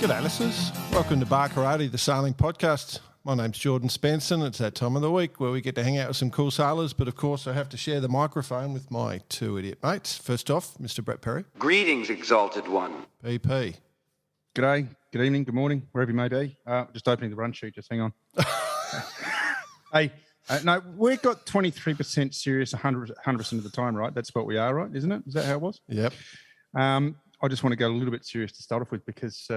G'day, listeners. Welcome to Barkarati, the sailing podcast. My name's Jordan Spencer. It's that time of the week where we get to hang out with some cool sailors, but of course I have to share the microphone with my two idiot mates. First off, Mr. Brett Perry. Greetings, exalted one. BP. G'day, good evening, good morning, wherever you may be. Just opening the run sheet, just hang on. Hey, no, we've got 23% serious 100% of the time, right? That's what we are, right? Isn't it? Is that how it was? Yep. I just want to go a little bit serious to start off with because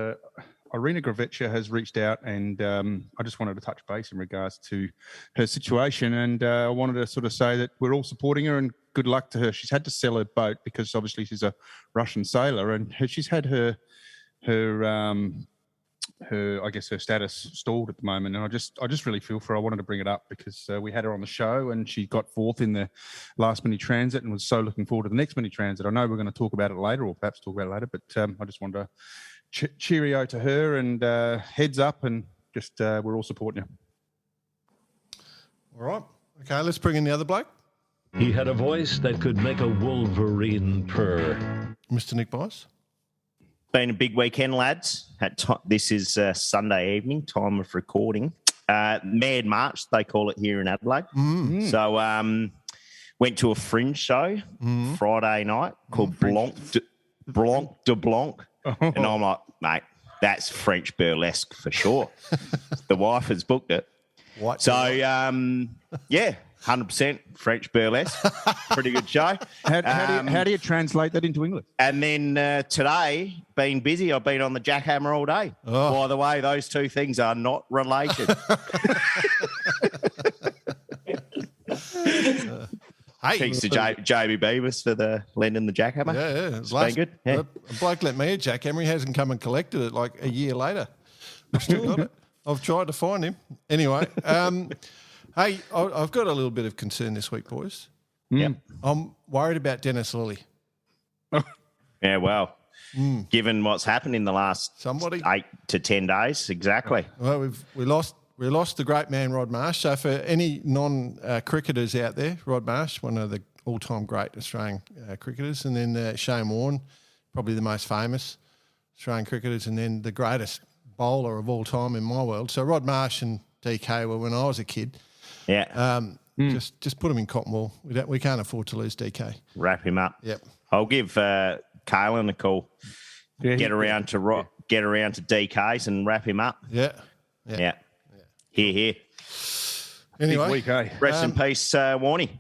Irina Gravecha has reached out and I just wanted to touch base in regards to her situation. And I wanted to sort of say that we're all supporting her and good luck to her. She's had to sell her boat because obviously she's a Russian sailor and she's had her I guess her status stalled at the moment, and I just really feel for her. I wanted to bring it up because we had her on the show and she got fourth in the last mini transit and was so looking forward to the next mini transit. I know we're going to talk about it later, or perhaps talk about it later, but I just wanted to cheerio to her and heads up, and just we're all supporting you. All right. Okay, let's bring in the other bloke. He had a voice that could make a wolverine purr. Mr. Nick Bice. Been a big weekend, lads. This is Sunday evening, time of recording. Mad March, they call it here in Adelaide. Mm. So went to a fringe show Friday night called Blanc de Blanc. And I'm like, mate, that's French burlesque for sure. The wife has booked it. What? So, yeah, 100% French burlesque. Pretty good show. How do you translate that into English? And then today, been busy. I've been on the jackhammer all day. Oh. By the way, those two things are not related. Hey, Thanks to JB Beavis for the lending the jackhammer. Yeah. It's been good. Yeah. A bloke lent me a jackhammer. He hasn't come and collected it like a year later. I've still got it. I've tried to find him. Anyway, hey, I've got a little bit of concern this week, boys. Yep. I'm worried about Dennis Lilly. Yeah, well, given what's happened in the last 8 to 10 days, exactly. Well, we lost the great man Rod Marsh. So for any non-cricketers out there, Rod Marsh, one of the all-time great Australian cricketers, and then Shane Warne, probably the most famous Australian cricketers, and then the greatest bowler of all time in my world. So Rod Marsh and DK were when I was a kid. Yeah. Just put him in cotton wool. We can't afford to lose DK. Wrap him up. Yep. I'll give Kalen a call. Yeah, get around to DKs and wrap him up. Yeah. Here. Anyway, Big week, eh? Rest in peace, Warnie.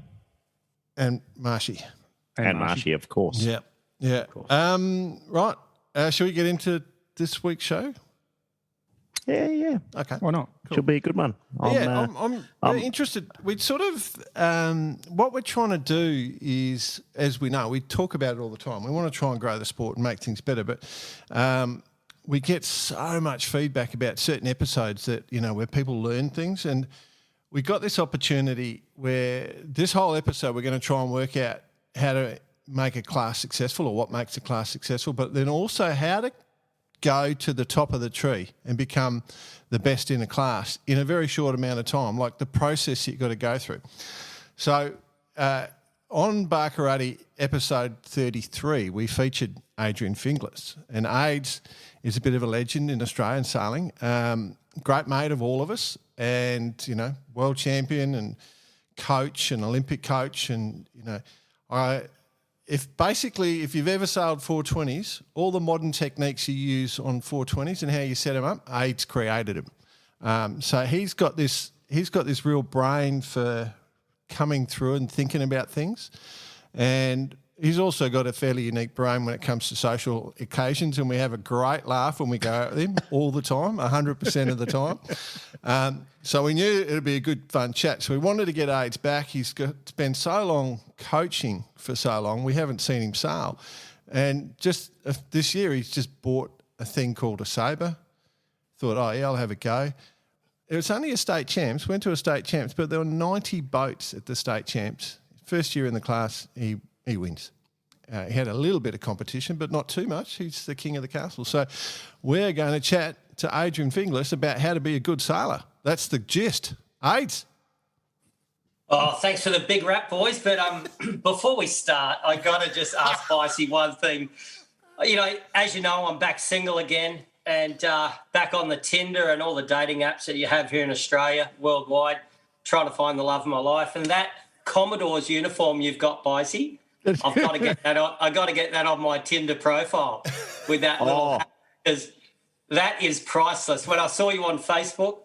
and Marshy. And Marshy, of course. Yeah. Right. Shall we get into this week's show? Yeah. Okay. Why not? Should be a good one. I'm interested. We sort of what we're trying to do is, as we know, we talk about it all the time. We want to try and grow the sport and make things better, but we get so much feedback about certain episodes that where people learn things, and we got this opportunity where this whole episode we're going to try and work out how to make a class successful, or what makes a class successful, but then also how to go to the top of the tree and become the best in a class in a very short amount of time, like the process you've got to go through. So on Barkarati episode 33, we featured Adrian Finglas, and Ades is a bit of a legend in Australian sailing, great mate of all of us, and, world champion and coach and Olympic coach. And, if you've ever sailed 420s, all the modern techniques you use on 420s and how you set them up, Ades created them. So he's got this real brain for coming through and thinking about things, and he's also got a fairly unique brain when it comes to social occasions, and we have a great laugh when we go out with him all the time, 100% of the time. So we knew it would be a good, fun chat. So we wanted to get Ades back. He's spent so long coaching for so long, we haven't seen him sail. And just this year, he's just bought a thing called a Sabre. Thought, I'll have a go. It was only a state champs, went to a state champs, but there were 90 boats at the state champs. First year in the class, he wins. He had a little bit of competition, but not too much. He's the king of the castle. So we're going to chat to Adrian Finglas about how to be a good sailor. That's the gist. Ades. Oh, thanks for the big rap, boys. But before we start, I got to just ask Bicey one thing. As you know, I'm back single again. and back on the Tinder and all the dating apps that you have here in Australia, worldwide, trying to find the love of my life. And that Commodore's uniform you've got, Bicey, I've got to get that on. I got to get that on my Tinder profile with that little hat, because that is priceless. When I saw you on Facebook,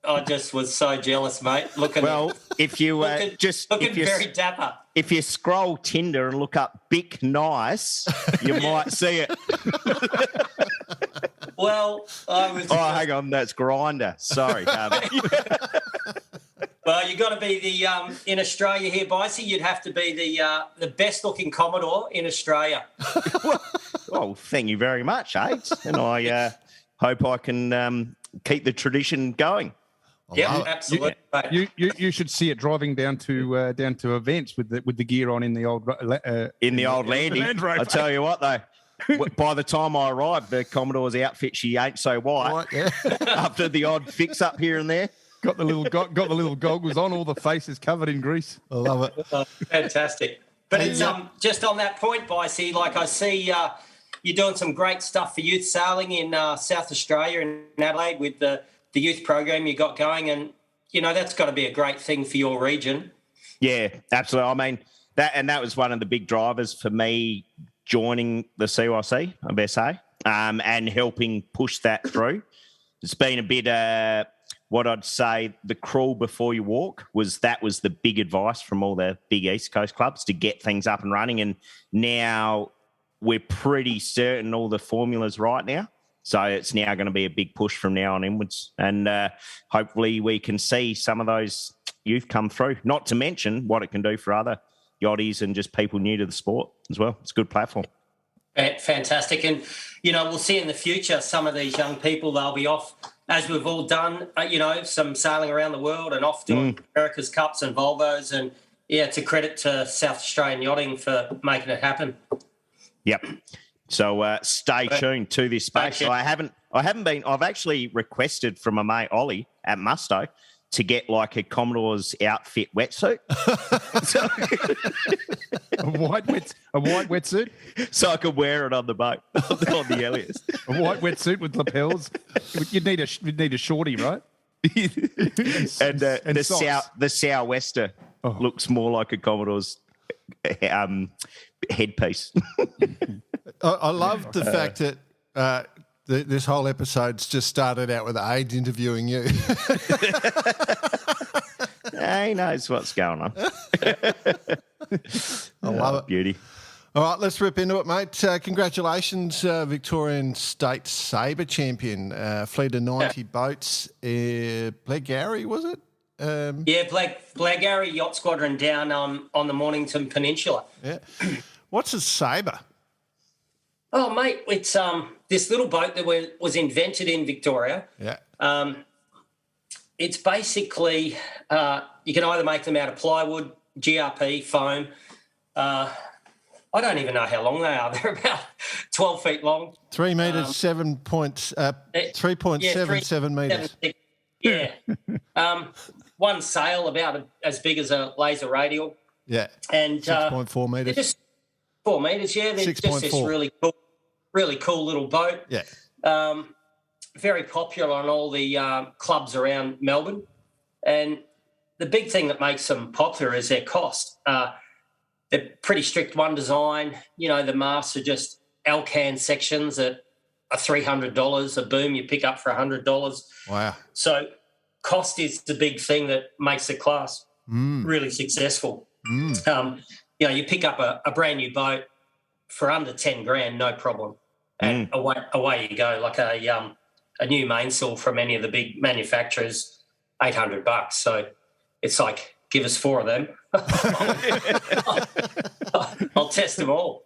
I just was so jealous, mate. If you looking very dapper. If you scroll Tinder and look up "Bick Nice," you might see it. Well, I was. Oh, hang on, that's Grinder. Sorry. Well, you got to be the in Australia here, Bicey. You'd have to be the best looking Commodore in Australia. Well, thank you very much, Aids, and I hope I can keep the tradition going. Yeah, absolutely. You should see it driving down to events with the gear on in the old landing. I'll tell you what though. By the time I arrived, the Commodore's outfit, she ain't so white. Yeah. After the odd fix up here and there. Got the little goggles on, all the faces covered in grease. I love it. Fantastic. But it's just on that point, Bicey, like I see you're doing some great stuff for youth sailing in South Australia and Adelaide with the youth program you got going, and that's got to be a great thing for your region. Yeah, absolutely. I mean, that was one of the big drivers for me joining the CYC of SA and helping push that through. It's been a bit what I'd say the crawl before you walk was the big advice from all the big East Coast clubs to get things up and running. And now we're pretty certain all the formulas right now. So it's now going to be a big push from now on inwards. And hopefully we can see some of those youth come through, not to mention what it can do for other yachties and just people new to the sport as well. It's a good platform. Fantastic. And, we'll see in the future some of these young people, they'll be off, as we've all done, some sailing around the world and off doing America's Cups and Volvos. And, it's a credit to South Australian Yachting for making it happen. Yep. So stay tuned to this space. I've actually requested from a mate, Ollie, at Musto, to get like a Commodore's outfit wetsuit. A white wetsuit? So I could wear it on the boat, on the Elliot's. A white wetsuit with lapels. You'd need a shorty, right? and the sou'wester looks more like a Commodore's headpiece. I love the fact that this whole episode's just started out with AIDS interviewing you. He knows what's going on. I love it. Beauty. All right, let's rip into it, mate. Congratulations, Victorian State Sabre champion, fleet of 90 boats. Blackgowrie, was it? Blackgowrie Yacht Squadron down on the Mornington Peninsula. Yeah. What's a Sabre? Oh, mate, it's this little boat that was invented in Victoria. Yeah. It's basically you can either make them out of plywood, GRP, foam. I don't even know how long they are. They're about 12 feet long. 3 metres, 3.77 metres. Yeah. One sail about as big as a laser radial. Yeah. And 6.4 metres. Just 4 metres, yeah. They're 6.4. just this really cool little boat. Yeah. Very popular on all the clubs around Melbourne. And the big thing that makes them popular is their cost. They're pretty strict one design. The masts are just Alcan sections that are $300. A boom you pick up for $100. Wow. So cost is the big thing that makes the class really successful. You pick up a brand new boat for under 10 grand, no problem. And away you go. Like a new mainsail from any of the big manufacturers, $800. So it's like, give us 4 of them. I'll test them all.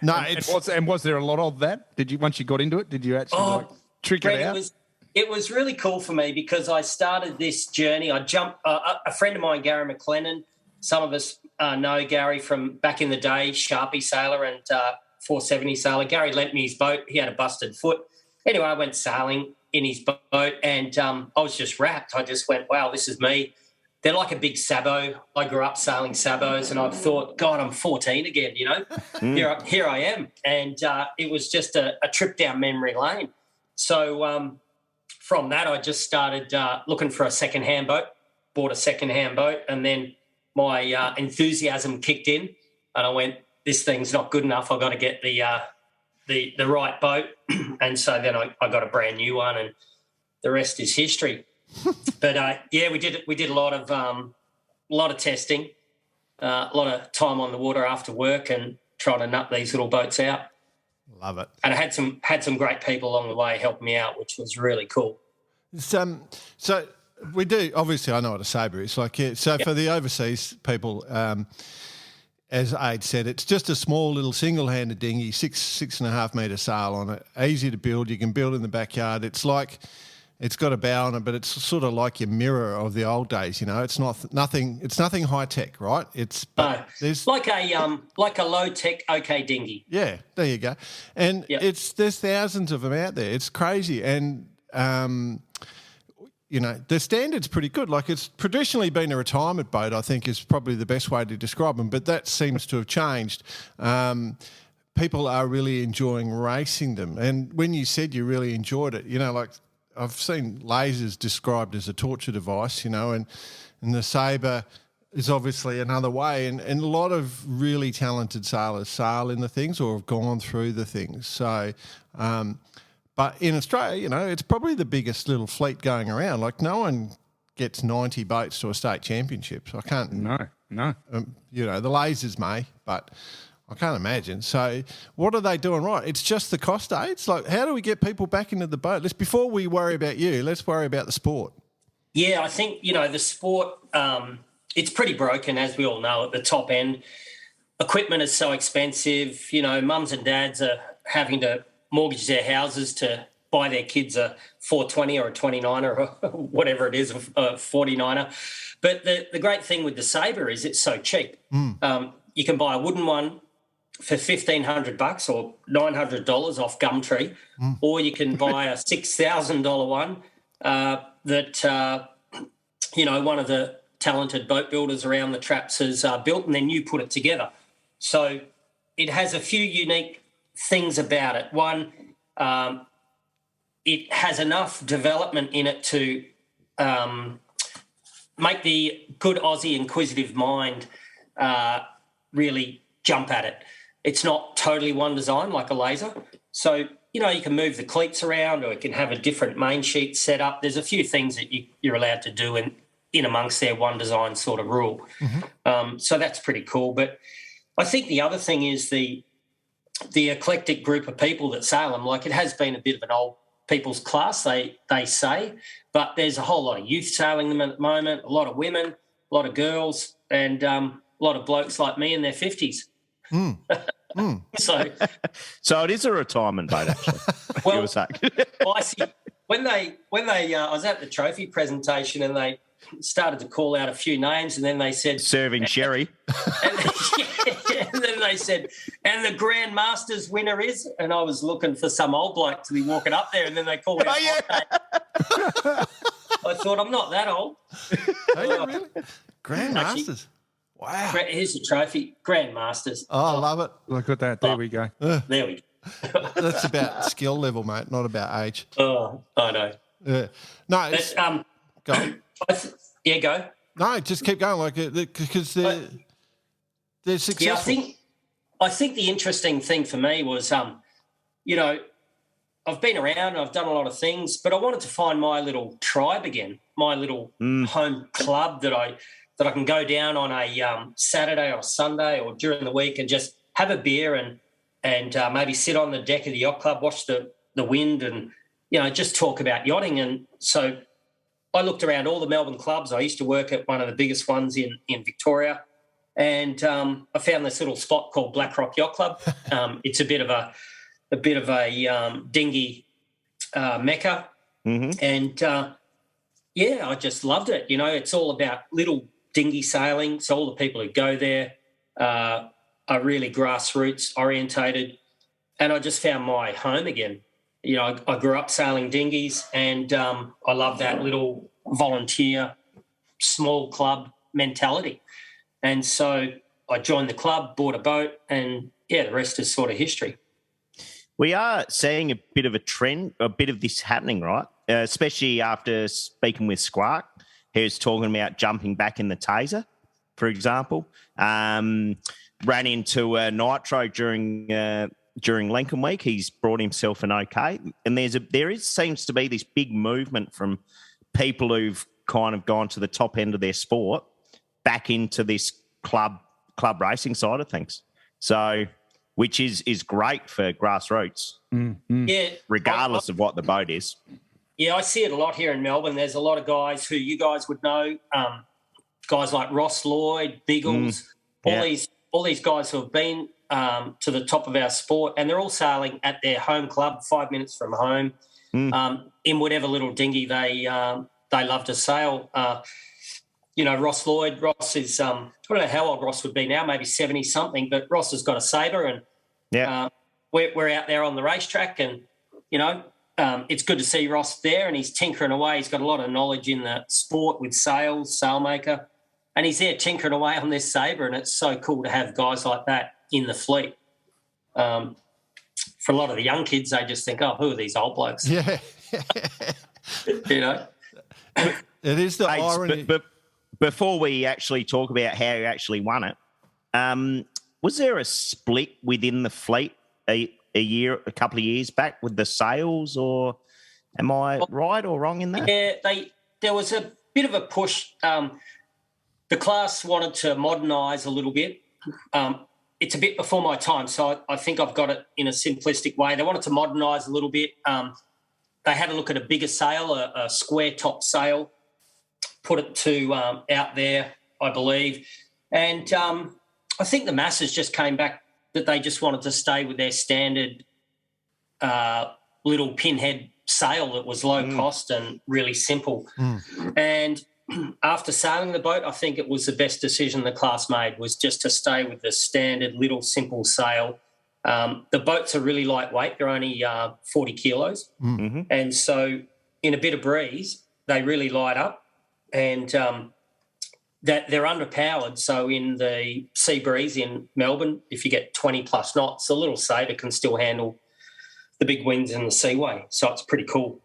No, and was there a lot of that? Once you got into it, did you actually trick it out? It was really cool for me because I started this journey. I jumped. A friend of mine, Gary McLennan. Some of us know Gary from back in the day, Sharpie sailor and 470 sailor. Gary lent me his boat. He had a busted foot. Anyway, I went sailing in his boat and I was just wrapped. I just went, wow, this is me. They're like a big Sabo. I grew up sailing Sabos and I thought, God, I'm 14 again, Here I am. And it was just a trip down memory lane. So from that, I just started looking for a second-hand boat, bought a second-hand boat, and then my enthusiasm kicked in, and I went, this thing's not good enough. I've got to get the right boat. And so then I got a brand new one, and the rest is history. But, we did a lot of testing, a lot of time on the water after work and trying to nut these little boats out. Love it. And I had some great people along the way help me out, which was really cool. So we do, obviously I know what a Sabre is. Like, so for the overseas people, as Aid said, it's just a small little single-handed dinghy, 6.5 metre sail on it, easy to build. You can build in the backyard. It's like, it's got a bow on it, but it's sort of like your mirror of the old days. You know, it's nothing high tech, right? There's like a low tech OK dinghy. Yeah, there you go. And there's thousands of them out there. It's crazy, and the standard's pretty good. Like, it's traditionally been a retirement boat, I think, is probably the best way to describe them, but that seems to have changed. People are really enjoying racing them. And when you said you really enjoyed it, like I've seen lasers described as a torture device, and the Sabre is obviously another way. And a lot of really talented sailors sail in the things or have gone through the things. So, but in Australia, it's probably the biggest little fleet going around. Like, no one gets 90 boats to a state championships. I can't. No. The lasers may, but I can't imagine. So what are they doing right? It's just the cost aids. Like, how do we get people back into the boat? Before we worry about you, let's worry about the sport. Yeah, I think, the sport, it's pretty broken, as we all know, at the top end. Equipment is so expensive. Mums and dads are having to mortgage their houses to buy their kids a 420 or a 29er or whatever it is, a 49er. But the great thing with the Sabre is it's so cheap. You can buy a wooden one for $1,500 or $900 off Gumtree, or you can buy a $6,000 one that one of the talented boat builders around the traps has built, and then you put it together. So it has a few unique things about it. One, it has enough development in it to make the good Aussie inquisitive mind really jump at it. It's not totally one design like a laser. So, you can move the cleats around, or it can have a different main sheet set up. There's a few things that you're allowed to do in amongst their one design sort of rule. So that's pretty cool. But I think the other thing is the eclectic group of people that sail them. Like, it has been a bit of an old people's class, they say, but there's a whole lot of youth sailing them at the moment, a lot of women, a lot of girls, and a lot of blokes like me in their 50s. So it is a retirement boat, actually. Well, I see. When they I was at the trophy presentation, and they started to call out a few names, and then they said serving sherry, and then they said, and the Grand Masters winner is, and I was looking for some old bloke to be walking up there, and then they called out. I thought, I'm not that old. Are you really? Grand Masters. Wow. Here's the trophy, Grand Masters. Oh, I love it. Look at that. There we go. There we go. That's about skill level, mate, not about age. Oh, I know. Yeah. No, it's, go on. Go. No, just keep going, because they're successful. Yeah, I think the interesting thing for me was, I've been around and I've done a lot of things, but I wanted to find my little tribe again, my little home club that I can go down on a Saturday or Sunday or during the week and just have a beer and maybe sit on the deck of the yacht club, watch the wind, and just talk about yachting. And so I looked around all the Melbourne clubs. I used to work at one of the biggest ones in Victoria, and I found this little spot called Black Rock Yacht Club. It's a bit of a dinghy mecca, and I just loved it. It's all about little dinghy sailing. So all the people who go there are really grassroots orientated, and I just found my home again. I grew up sailing dinghies, and I love that little volunteer, small club mentality. And so I joined the club, bought a boat, and, the rest is sort of history. We are seeing a bit of a trend, a bit of this happening, right? Especially after speaking with Squark, he was talking about jumping back in the taser, for example. Ran into Nitro during Lincoln Week. He's brought himself an okay, and seems to be this big movement from people who've kind of gone to the top end of their sport back into this club racing side of things. So, which is great for grassroots. Yeah, regardless of what the boat is. Yeah, I see it a lot here in Melbourne. There's a lot of guys who you guys would know, guys like Ross Lloyd, Biggles, all these guys who have been to the top of our sport, and they're all sailing at their home club, 5 minutes from home, in whatever little dinghy they love to sail. Ross Lloyd. Ross is I don't know how old Ross would be now, maybe 70 something, but Ross has got a Sabre, and we're out there on the racetrack, and it's good to see Ross there, and he's tinkering away. He's got a lot of knowledge in the sport with sailmaker, and he's there tinkering away on this Sabre, and it's so cool to have guys like that in the fleet. For a lot of the young kids, they just think, oh, who are these old blokes? Yeah. It is the irony. But before we actually talk about how you actually won it, was there a split within the fleet a couple of years back with the sales, or am I right or wrong in that? Yeah, there was a bit of a push. The class wanted to modernise a little bit. It's a bit before my time, so I think I've got it in a simplistic way. They wanted to modernise a little bit. They had a look at a bigger sail, a square top sail, put it to out there, I believe. And I think the masses just came back that they just wanted to stay with their standard little pinhead sail that was low cost and really simple. And after sailing the boat, I think it was the best decision the class made, was just to stay with the standard little simple sail. The boats are really lightweight. They're only 40 kilos. And so in a bit of breeze, they really light up, and that they're underpowered. So in the sea breeze in Melbourne, if you get 20 plus knots, the little Sabre can still handle the big winds in the seaway. So it's pretty cool.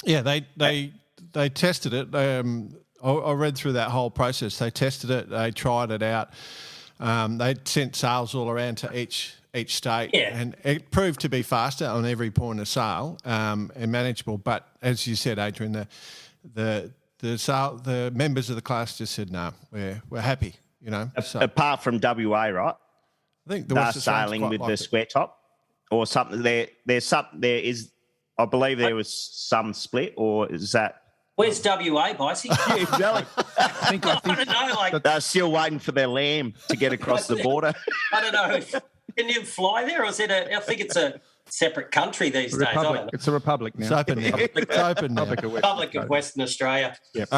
Yeah, they tested it. I read through that whole process. They tested it. They tried it out. They sent sails all around to each state, and it proved to be faster on every point of sail and manageable. But as you said, Adrian, the members of the class just said, no, we're happy. So, apart from WA, right? I think they're sailing with the square top or something. There is. I believe there was some split, or is that? Where's WA, Bicey? Yeah, exactly. I don't know. They're still waiting for their lamb to get across the border. I don't know. Can you fly there, or is it I think it's a separate country these days. It's a republic now. It's open now. It's open now. Republic of Western Australia. Yep.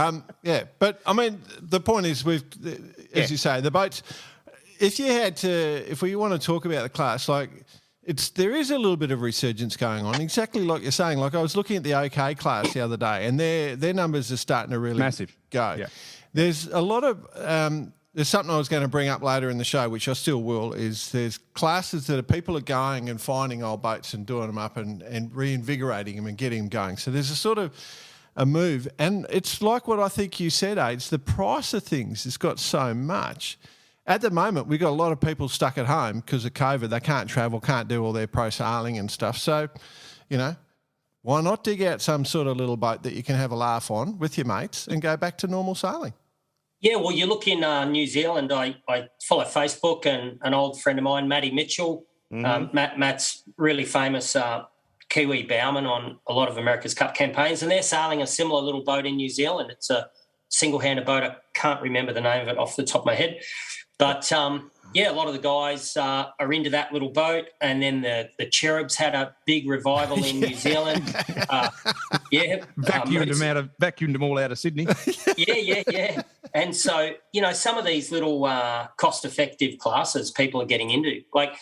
But I mean, the point is, as you say, the boats. If we want to talk about the class, there is a little bit of resurgence going on, exactly like you're saying. Like I was looking at the OK class the other day, and their numbers are starting to really go. Yeah. There's a lot of there's something I was going to bring up later in the show, which I still will. Is there's classes that people are going and finding old boats and doing them up and reinvigorating them and getting them going. So there's a sort of a move, and it's like what I think you said, Aids. The price of things has got so much. At the moment, we've got a lot of people stuck at home because of COVID. They can't travel, can't do all their pro sailing and stuff. So, why not dig out some sort of little boat that you can have a laugh on with your mates and go back to normal sailing? Yeah, well, you look in New Zealand. I follow Facebook, and an old friend of mine, Matty Mitchell. Matt's really famous Kiwi bowman on a lot of America's Cup campaigns, and they're sailing a similar little boat in New Zealand. It's a single-handed boat. I can't remember the name of it off the top of my head. But, a lot of the guys are into that little boat. And then the Cherubs had a big revival in New Zealand. Vacuumed them all out of Sydney. Yeah. And so, some of these little cost-effective classes people are getting into, like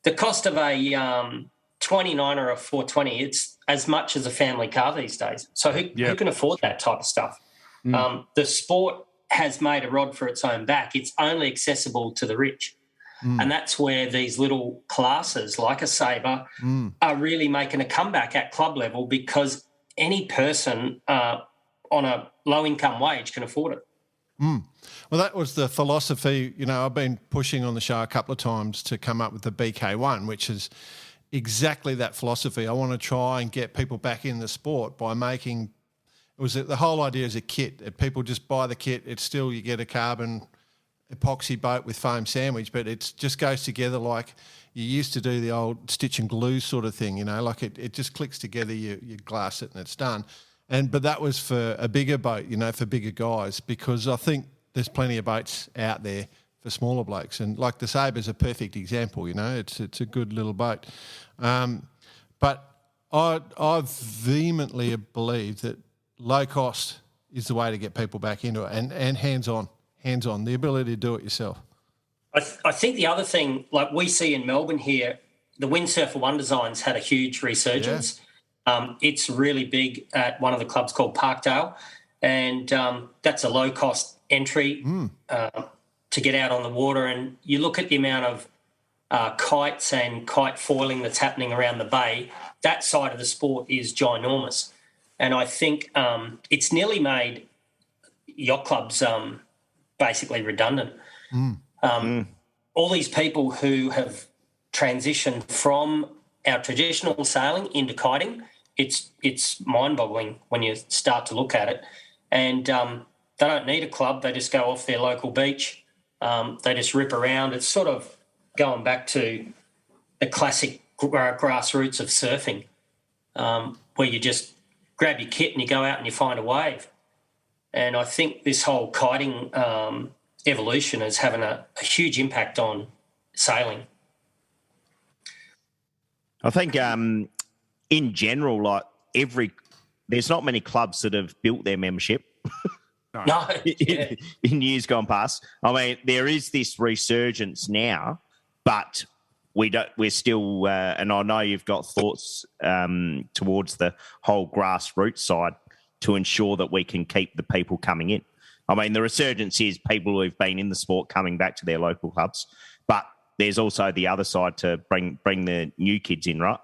the cost of a 29 or a 420, it's as much as a family car these days. So who can afford that type of stuff? The sport has made a rod for its own back. It's only accessible to the rich. And that's where these little classes like a Sabre are really making a comeback at club level, because any person on a low-income wage can afford it. Well, that was the philosophy. I've been pushing on the show a couple of times to come up with the BK1, which is exactly that philosophy. I want to try and get people back in the sport by making – the whole idea is a kit. People just buy the kit. It's still, you get a carbon epoxy boat with foam sandwich, but it just goes together like you used to do the old stitch and glue sort of thing, like it just clicks together, you glass it and it's done. But that was for a bigger boat, for bigger guys, because I think there's plenty of boats out there for smaller blokes. And like the Sabre's a perfect example, it's a good little boat. But I vehemently believe that low cost is the way to get people back into it, and hands-on, the ability to do it yourself. I think the other thing, like we see in Melbourne here, the Windsurfer One Designs had a huge resurgence. Yeah. It's really big at one of the clubs called Parkdale, and that's a low-cost entry to get out on the water. And you look at the amount of kites and kite foiling that's happening around the bay, that side of the sport is ginormous. And I think it's nearly made yacht clubs basically redundant. All these people who have transitioned from our traditional sailing into kiting, it's mind-boggling when you start to look at it. And they don't need a club. They just go off their local beach. They just rip around. It's sort of going back to the classic grassroots of surfing, where you just grab your kit and you go out and you find a wave. And I think this whole kiting evolution is having a huge impact on sailing. I think in general, like there's not many clubs that have built their membership. No. Yeah. in years gone past. I mean, there is this resurgence now, but we're still, and I know you've got thoughts towards the whole grassroots side to ensure that we can keep the people coming in. I mean, the resurgence is people who've been in the sport coming back to their local clubs, but there's also the other side to bring the new kids in, right?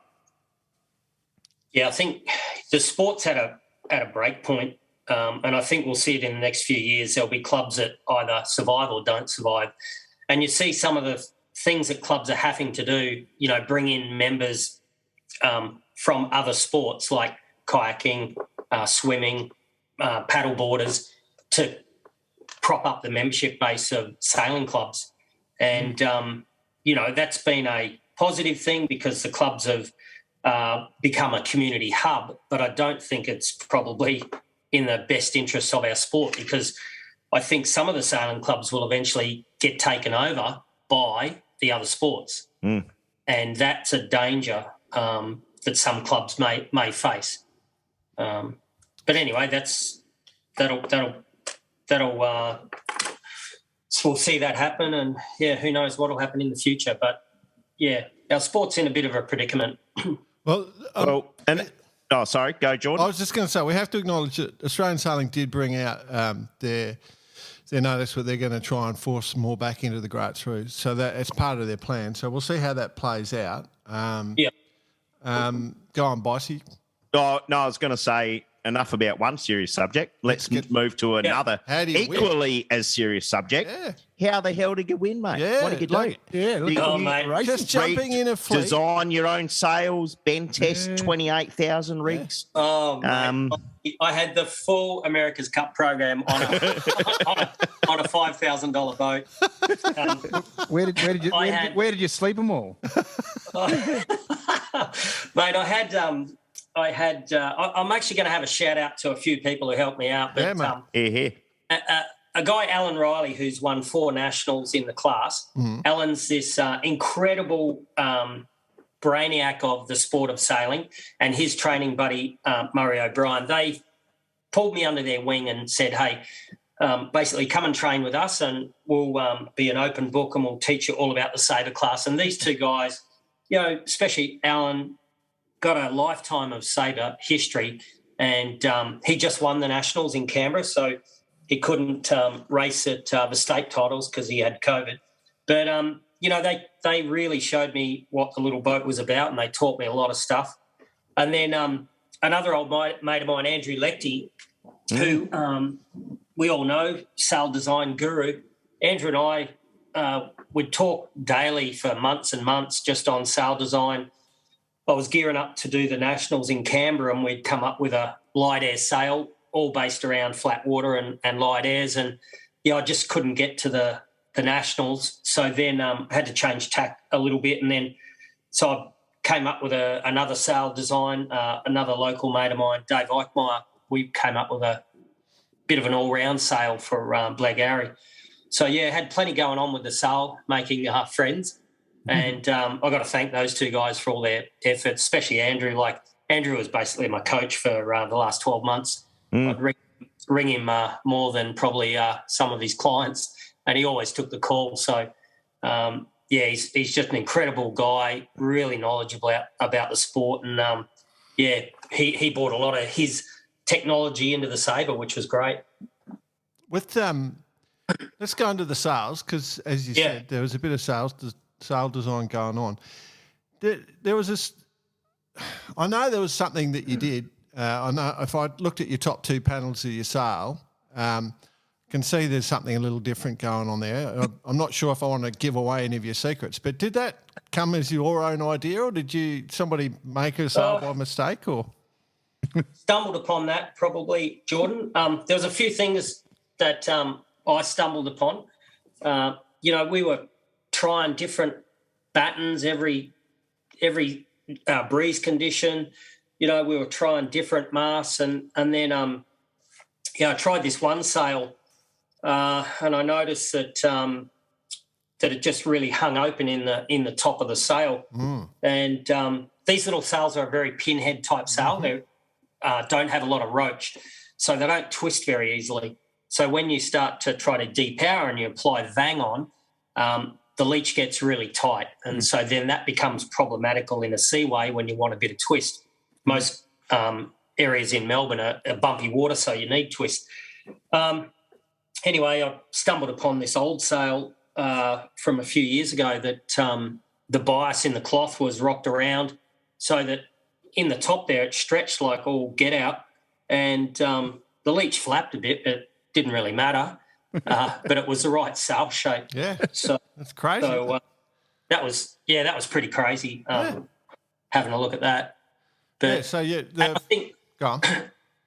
Yeah, I think the sport's at a break point, and I think we'll see it in the next few years. There'll be clubs that either survive or don't survive. And you see some of the things that clubs are having to do, bring in members from other sports like kayaking, swimming, paddle boarders to prop up the membership base of sailing clubs. And, that's been a positive thing because the clubs have become a community hub, but I don't think it's probably in the best interests of our sport, because I think some of the sailing clubs will eventually get taken over by the other sports. And that's a danger that some clubs may face. But anyway, that'll we'll see that happen, and who knows what will happen in the future. But our sport's in a bit of a predicament. Sorry, go Jordan. I was just going to say, we have to acknowledge that Australian Sailing did bring out their notice where they're going to try and force more back into the grassroots. So that it's part of their plan. So we'll see how that plays out. Go on, Bicey. Oh, no, I was going to say enough about one serious subject. Let's move to another equally as serious subject. Yeah. How the hell did you win, mate? Yeah, what did you do? Mate. Just jumping in a fleet. Design your own sails, Ben test 28,000 rigs. Oh, mate. I had the full America's Cup program on a $5,000 boat. Where did you sleep them all? Mate, I'm actually going to have a shout out to a few people who helped me out. But, a guy, Alan Riley, who's won 4 nationals in the class. Alan's this incredible brainiac of the sport of sailing, and his training buddy, Murray O'Brien, they pulled me under their wing and said, hey, basically come and train with us and we'll be an open book and we'll teach you all about the Sabre class. And these two guys, especially Alan, got a lifetime of Sabre history, and he just won the nationals in Canberra, so he couldn't race at the state titles because he had COVID. But they really showed me what the little boat was about, and they taught me a lot of stuff. And then another old mate of mine, Andrew Lechty, who we all know, sail design guru. Andrew and I would talk daily for months and months just on sail design. I was gearing up to do the Nationals in Canberra, and we'd come up with a light air sail, all based around flat water and light airs. And, I just couldn't get to the Nationals. So then I had to change tack a little bit. And then so I came up with another sail design, another local mate of mine, Dave Eichmeyer. We came up with a bit of an all-round sail for Blackgowrie. So, had plenty going on with the sail, making friends. And I've got to thank those two guys for all their efforts, especially Andrew. Like, Andrew was basically my coach for the last 12 months. I'd ring him more than probably some of his clients, and he always took the call. So, he's just an incredible guy, really knowledgeable about the sport. And, he brought a lot of his technology into the Sabre, which was great. With let's go into the sails, because, as you said, there was a bit of sail design going on. There was this. I know there was something that you did. I know if I looked at your top two panels of your sail, can see there's something a little different going on there. I'm not sure if I want to give away any of your secrets, but did that come as your own idea, or did somebody make a sail by mistake, or? Stumbled upon that, probably, Jordan. There was a few things that I stumbled upon. We were trying different battens every breeze condition. We were trying different masts, and then I tried this one sail, and I noticed that it just really hung open in the top of the sail. And these little sails are a very pinhead type sail. They don't have a lot of roach, so they don't twist very easily. So when you start to try to depower and you apply Vang on, the leech gets really tight, and so then that becomes problematical in a seaway when you want a bit of twist. Most areas in Melbourne are bumpy water, so you need twist. Anyway, I stumbled upon this old sail from a few years ago that the bias in the cloth was rocked around so that in the top there it stretched like all get out, and the leech flapped a bit, but it didn't really matter. But it was the right sail shape. Yeah, so that's crazy. So that was pretty crazy. Having a look at that. But I think go on.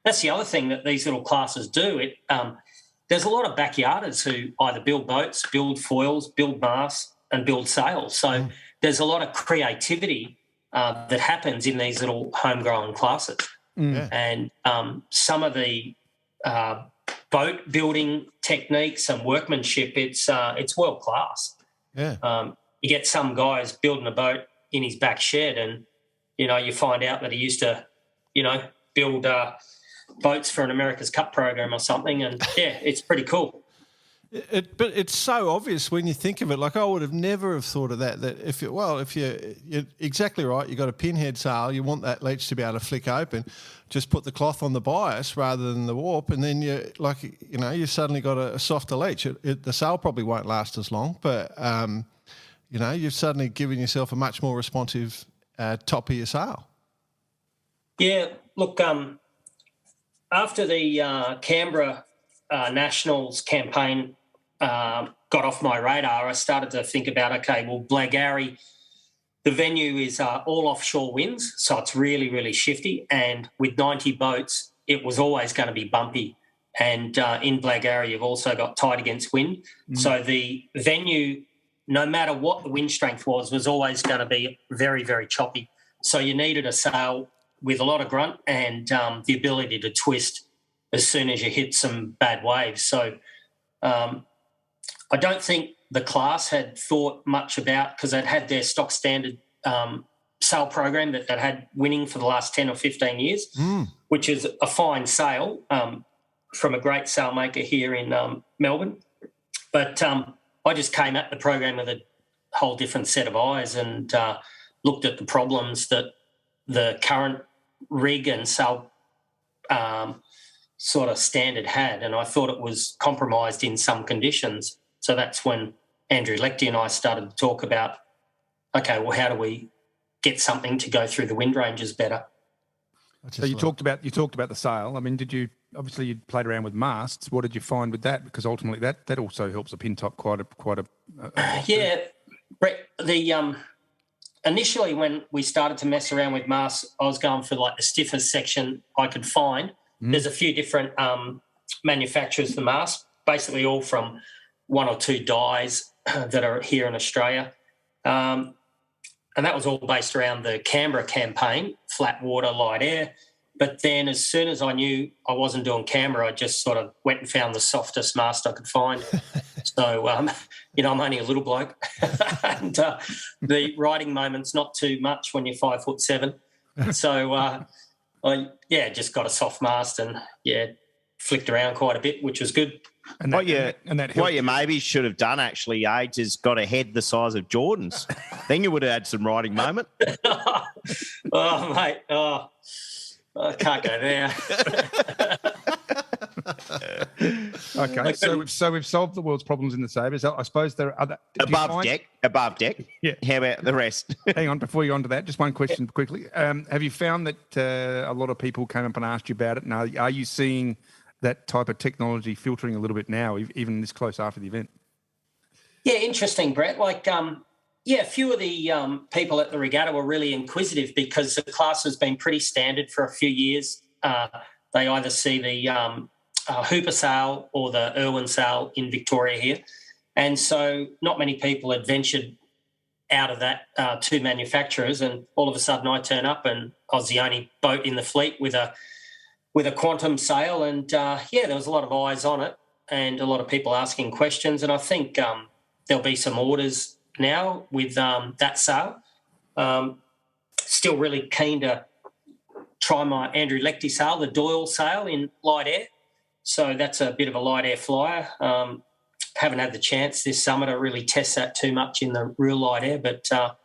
That's the other thing that these little classes do. There's a lot of backyarders who either build boats, build foils, build masts, and build sails. So there's a lot of creativity that happens in these little homegrown classes. And some of the boat building techniques and workmanship, it's world class. You get some guys building a boat in his back shed, and you find out that he used to build boats for an America's Cup program or something, and it's pretty cool. But it's so obvious when you think of it. Like, I would have never have thought of that. That if you're exactly right, you've got a pinhead sail, you want that leech to be able to flick open, just put the cloth on the bias rather than the warp, and then you suddenly got a softer leech. The sail probably won't last as long, but you've suddenly given yourself a much more responsive top of your sail. Yeah, look, after the Canberra Nationals campaign got off my radar, I started to think about, Blackgowrie, the venue is all offshore winds, so it's really, really shifty. And with 90 boats, it was always going to be bumpy. And in Blackgowrie, you've also got tide against wind. So the venue, no matter what the wind strength was always going to be very, very choppy. So you needed a sail with a lot of grunt and the ability to twist as soon as you hit some bad waves. So I don't think the class had thought much about, because they'd had their stock standard sail program that had winning for the last 10 or 15 years, which is a fine sail from a great sailmaker here in Melbourne. But I just came at the program with a whole different set of eyes and looked at the problems that the current rig and sail sort of standard had, and I thought it was compromised in some conditions. So that's when Andrew Lecty and I started to talk about, okay, well, how do we get something to go through the wind ranges better? So you talked about the sail. I mean, you played around with masts. What did you find with that? Because ultimately that also helps a pin top quite a yeah, Brett. Initially when we started to mess around with masts, I was going for like the stiffest section I could find. There's a few different manufacturers for masts, basically all from one or two dyes that are here in Australia. And that was all based around the Canberra campaign, flat water, light air. But then as soon as I knew I wasn't doing Canberra, I just sort of went and found the softest mast I could find. So, I'm only a little bloke. And the riding moment's not too much when you're 5'7". So, I just got a soft mast and, flicked around quite a bit, which was good. And what you maybe should have done actually, Age, is got a head the size of Jordan's. Then you would have had some riding moment. Oh, mate. Oh, I can't go there. Okay, so we've solved the world's problems in the Sabre. So I suppose there are other above deck. Yeah. How about the rest? Hang on, before you go on to that, just one question quickly. Have you found that a lot of people came up and asked you about it? And are you seeing that type of technology filtering a little bit now, even this close after the event? Yeah, interesting, Brett. Like, a few of the people at the regatta were really inquisitive because the class has been pretty standard for a few years. They either see the Hooper sail or the Irwin sail in Victoria here. And so not many people had ventured out of that two manufacturers, and all of a sudden I turn up and I was the only boat in the fleet with a quantum sail, and there was a lot of eyes on it and a lot of people asking questions, and I think there'll be some orders now with that sail. Still really keen to try my Andrew Lecty sail, the Doyle sail in light air. So that's a bit of a light air flyer. Haven't had the chance this summer to really test that too much in the real light air, but a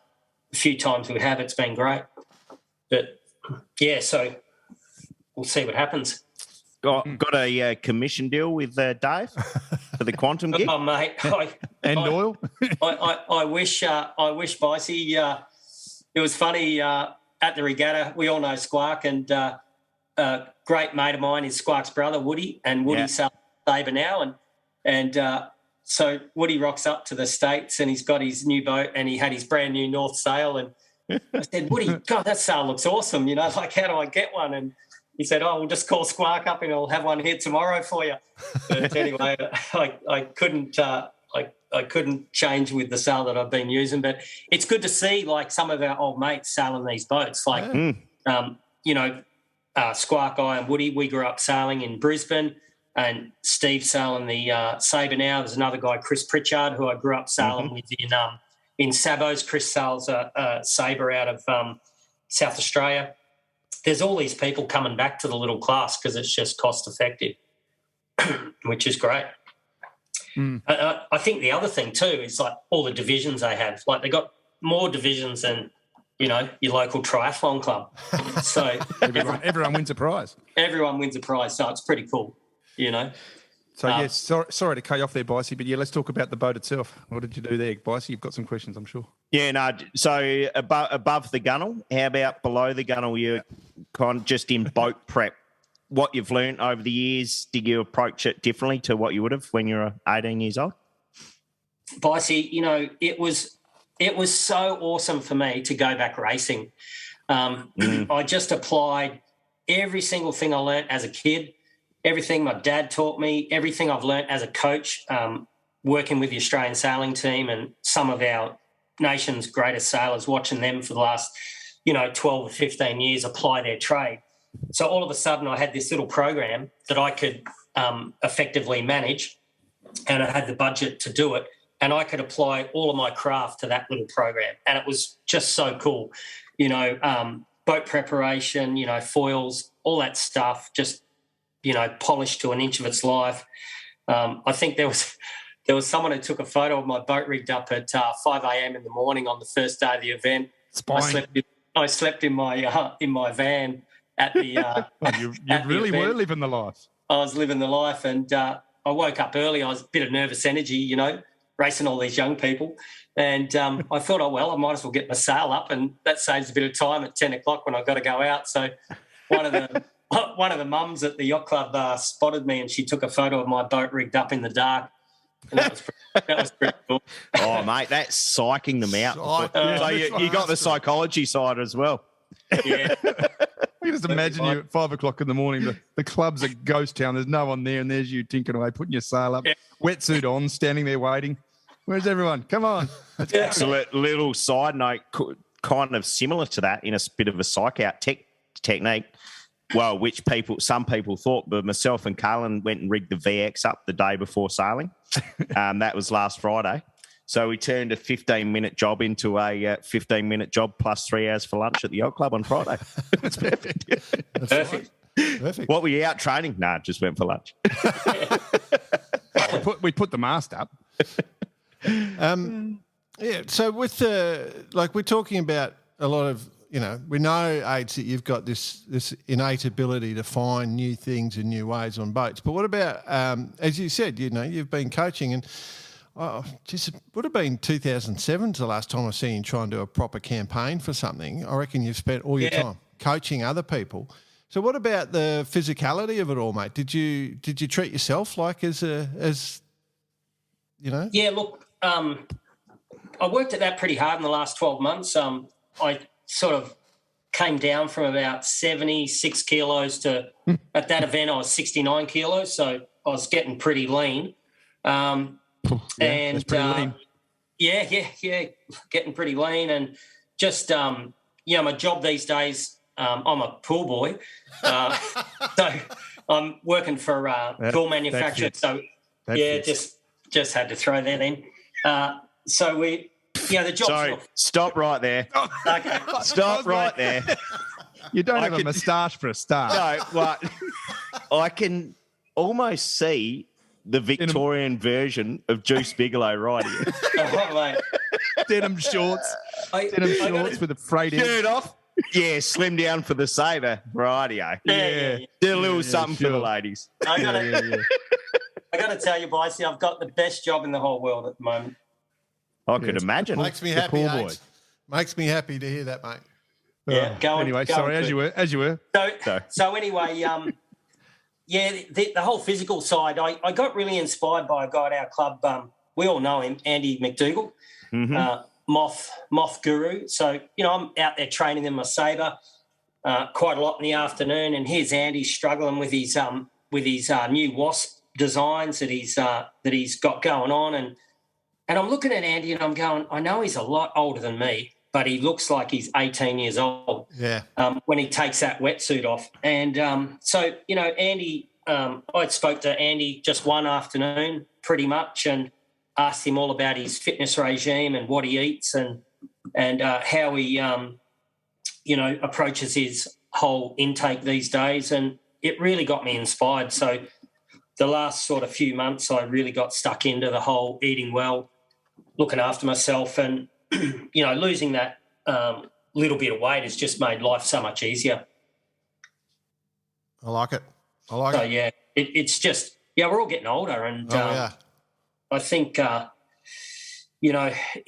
few times we have, it's been great. But, so we'll see what happens. Got a commission deal with Dave for the quantum gig? Oh, mate. Doyle? I wish, Bicey. It was funny at the regatta. We all know Squark, and a great mate of mine is Squark's brother, Woody, and Woody sells Sabre now. And so Woody rocks up to the States and he's got his new boat and he had his brand new North sail. And I said, Woody, God, that sail looks awesome. Like, how do I get one? And he said, we'll just call Squark up and he'll have one here tomorrow for you. But anyway, I couldn't I couldn't change with the sail that I've been using. But it's good to see, like, some of our old mates sailing these boats. Like, Squark, I and Woody, we grew up sailing in Brisbane, and Steve sailing the Sabre now. There's another guy, Chris Pritchard, who I grew up sailing with in Sabos. Chris sails a Sabre out of South Australia. There's all these people coming back to the little class because it's just cost effective, which is great. I think the other thing too is like all the divisions they have. Like, they got more divisions than, your local triathlon club. So everyone wins a prize. Everyone wins a prize, so it's pretty cool, So, sorry to cut you off there, Bicey, but let's talk about the boat itself. What did you do there, Bicey? You've got some questions, I'm sure. Yeah, no. So above the gunnel, how about below the gunnel? You're kind of just in boat prep. What you've learnt over the years, did you approach it differently to what you would have when you were 18 years old? Bicey, it was so awesome for me to go back racing. I just applied every single thing I learnt as a kid, everything my dad taught me, everything I've learnt as a coach, working with the Australian sailing team and some of our nation's greatest sailors, watching them for the last, 12 or 15 years apply their trade. So all of a sudden I had this little program that I could effectively manage, and I had the budget to do it, and I could apply all of my craft to that little program. And it was just so cool, boat preparation, foils, all that stuff, just, polished to an inch of its life. I think there was someone who took a photo of my boat rigged up at 5 a.m. in the morning on the first day of the event. I slept in my van at the. You really were living the life. I was living the life, and I woke up early. I was a bit of nervous energy, racing all these young people. And I thought, oh, well, I might as well get my sail up, and that saves a bit of time at 10 o'clock when I've got to go out. So one of the mums at the yacht club spotted me, and she took a photo of my boat rigged up in the dark. And that was pretty cool. Oh, mate, that's psyching them out. So you got the psychology side as well. Yeah. I can just imagine you at 5 o'clock in the morning. The club's a ghost town. There's no one there, and there's you tinking away, putting your sail up, wetsuit on, standing there waiting. Where's everyone? Come on. So a little side note, kind of similar to that in a bit of a psych out technique. Well, which some people thought, but myself and Carlin went and rigged the VX up the day before sailing. That was last Friday. So we turned a 15-minute job into a 15-minute job plus 3 hours for lunch at the yacht club on Friday. It's perfect. Perfect. Perfect. What were you out training? Nah, just went for lunch. We put the mast up. Yeah. So with we're talking about a lot of, we know, Aids, that you've got this innate ability to find new things and new ways on boats. But what about, as you said, you've been coaching, and it would have been 2007 the last time I seen you try and do a proper campaign for something. I reckon you've spent all your time coaching other people. So what about the physicality of it all, mate? Did you treat yourself like as Yeah, look, I worked at that pretty hard in the last 12 months. I sort of came down from about 76 kilos to, at that event, I was 69 kilos, so I was getting pretty lean. That's pretty lean. Yeah, getting pretty lean. And just, my job these days, I'm a pool boy. So I'm working for pool manufacturers. So, just had to throw that in. So the job. Sorry, stop right there. Okay. Stop right there. You don't have a moustache for a start. No, but I can almost see the Victorian version of Juice Bigelow right here. Oh, mate. Denim shorts. With a frayed end. Shirt off. Yeah, slim down for the Sabre. Rightio. Yeah. Do a little something for the ladies. I got to tell you, Bicey, I've got the best job in the whole world at the moment. I could imagine. Makes me happy, Aids. Makes me happy to hear that, mate. Yeah, as you were. So anyway, the whole physical side, I got really inspired by a guy at our club. We all know him, Andy McDougall, moth guru. So, I'm out there training in my Sabre quite a lot in the afternoon, and here's Andy struggling with his new wasp designs that he's got going on, and I'm looking at Andy and I'm going, I know he's a lot older than me, but he looks like he's 18 years old. Yeah. When he takes that wetsuit off. And Andy, I spoke to Andy just one afternoon pretty much and asked him all about his fitness regime and what he eats and how he, approaches his whole intake these days. And it really got me inspired. So the last sort of few months, I really got stuck into the whole eating well, looking after myself, and losing that little bit of weight has just made life so much easier. I like it. So yeah, it's just we're all getting older, and I think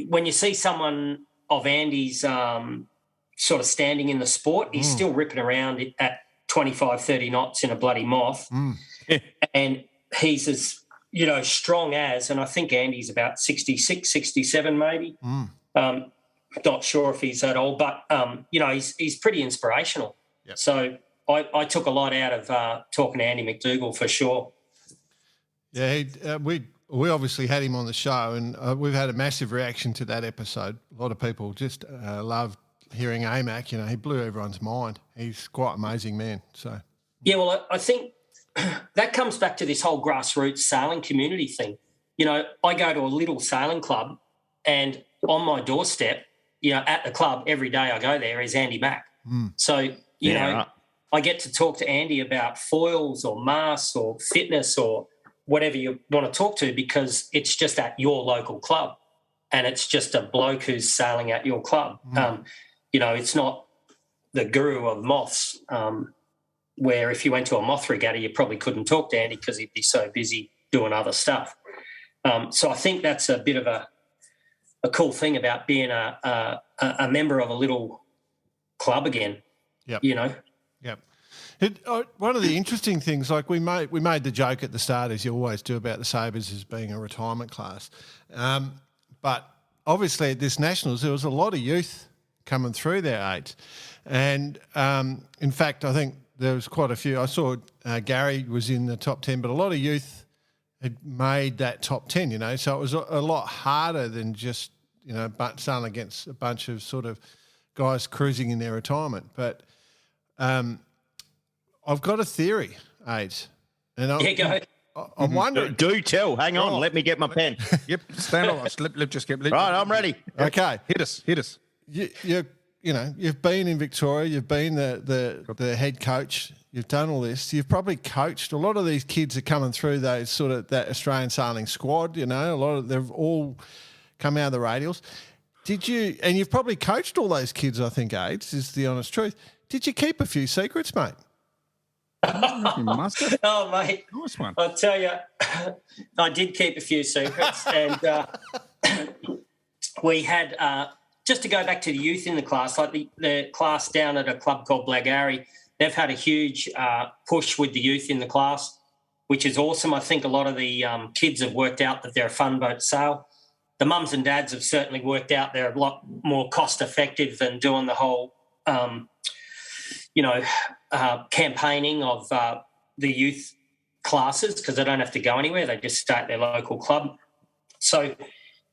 when you see someone of Andy's sort of standing in the sport, he's still ripping around at 25, 30 knots in a bloody moth, and he's as strong as, and I think Andy's about 66, 67 maybe. Not sure if he's that old, but, he's pretty inspirational. Yep. So I took a lot out of talking to Andy McDougall for sure. Yeah, we obviously had him on the show, and we've had a massive reaction to that episode. A lot of people just loved hearing AMAC. He blew everyone's mind. He's quite an amazing man. So yeah, well, I think that comes back to this whole grassroots sailing community thing. I go to a little sailing club, and on my doorstep, at the club every day I go there is Andy Mack. So, I get to talk to Andy about foils or masts or fitness or whatever you want to talk to, because it's just at your local club and it's just a bloke who's sailing at your club. It's not the guru of moths, where if you went to a moth regatta, you probably couldn't talk to Andy because he'd be so busy doing other stuff. So I think that's a bit of a cool thing about being a member of a little club again. Yep. You know. Yep. One of the interesting things, like we made the joke at the start, as you always do, about the Sabres as being a retirement class. But obviously at this Nationals, there was a lot of youth coming through their age. And in fact, I think there was quite a few. I saw Gary was in the top 10, but a lot of youth had made that top 10, you know. So it was a lot harder than just, you know, starting against a bunch of sort of guys cruising in their retirement. But I've got a theory, Aids. And I'm wondering. Do tell. Hang on. Let me get my pen. Yep. Stand on. Right, I'm ready. Okay. Hit us. You've been in Victoria. You've been the head coach. You've done all this. You've probably coached. A lot of these kids are coming through those sort of that Australian sailing squad. You know, they've all come out of the radials. Did you? And you've probably coached all those kids. I think, Aids, is the honest truth. Did you keep a few secrets, mate? You must have. Oh, mate. Nice one. I'll tell you, I did keep a few secrets. And we had, just to go back to the youth in the class, like the class down at a club called Blackgowrie, they've had a huge push with the youth in the class, which is awesome. I think a lot of the kids have worked out that they're a fun boat to sail. The mums and dads have certainly worked out they're a lot more cost-effective than doing the whole campaigning of the youth classes, because they don't have to go anywhere. They just stay at their local club. So,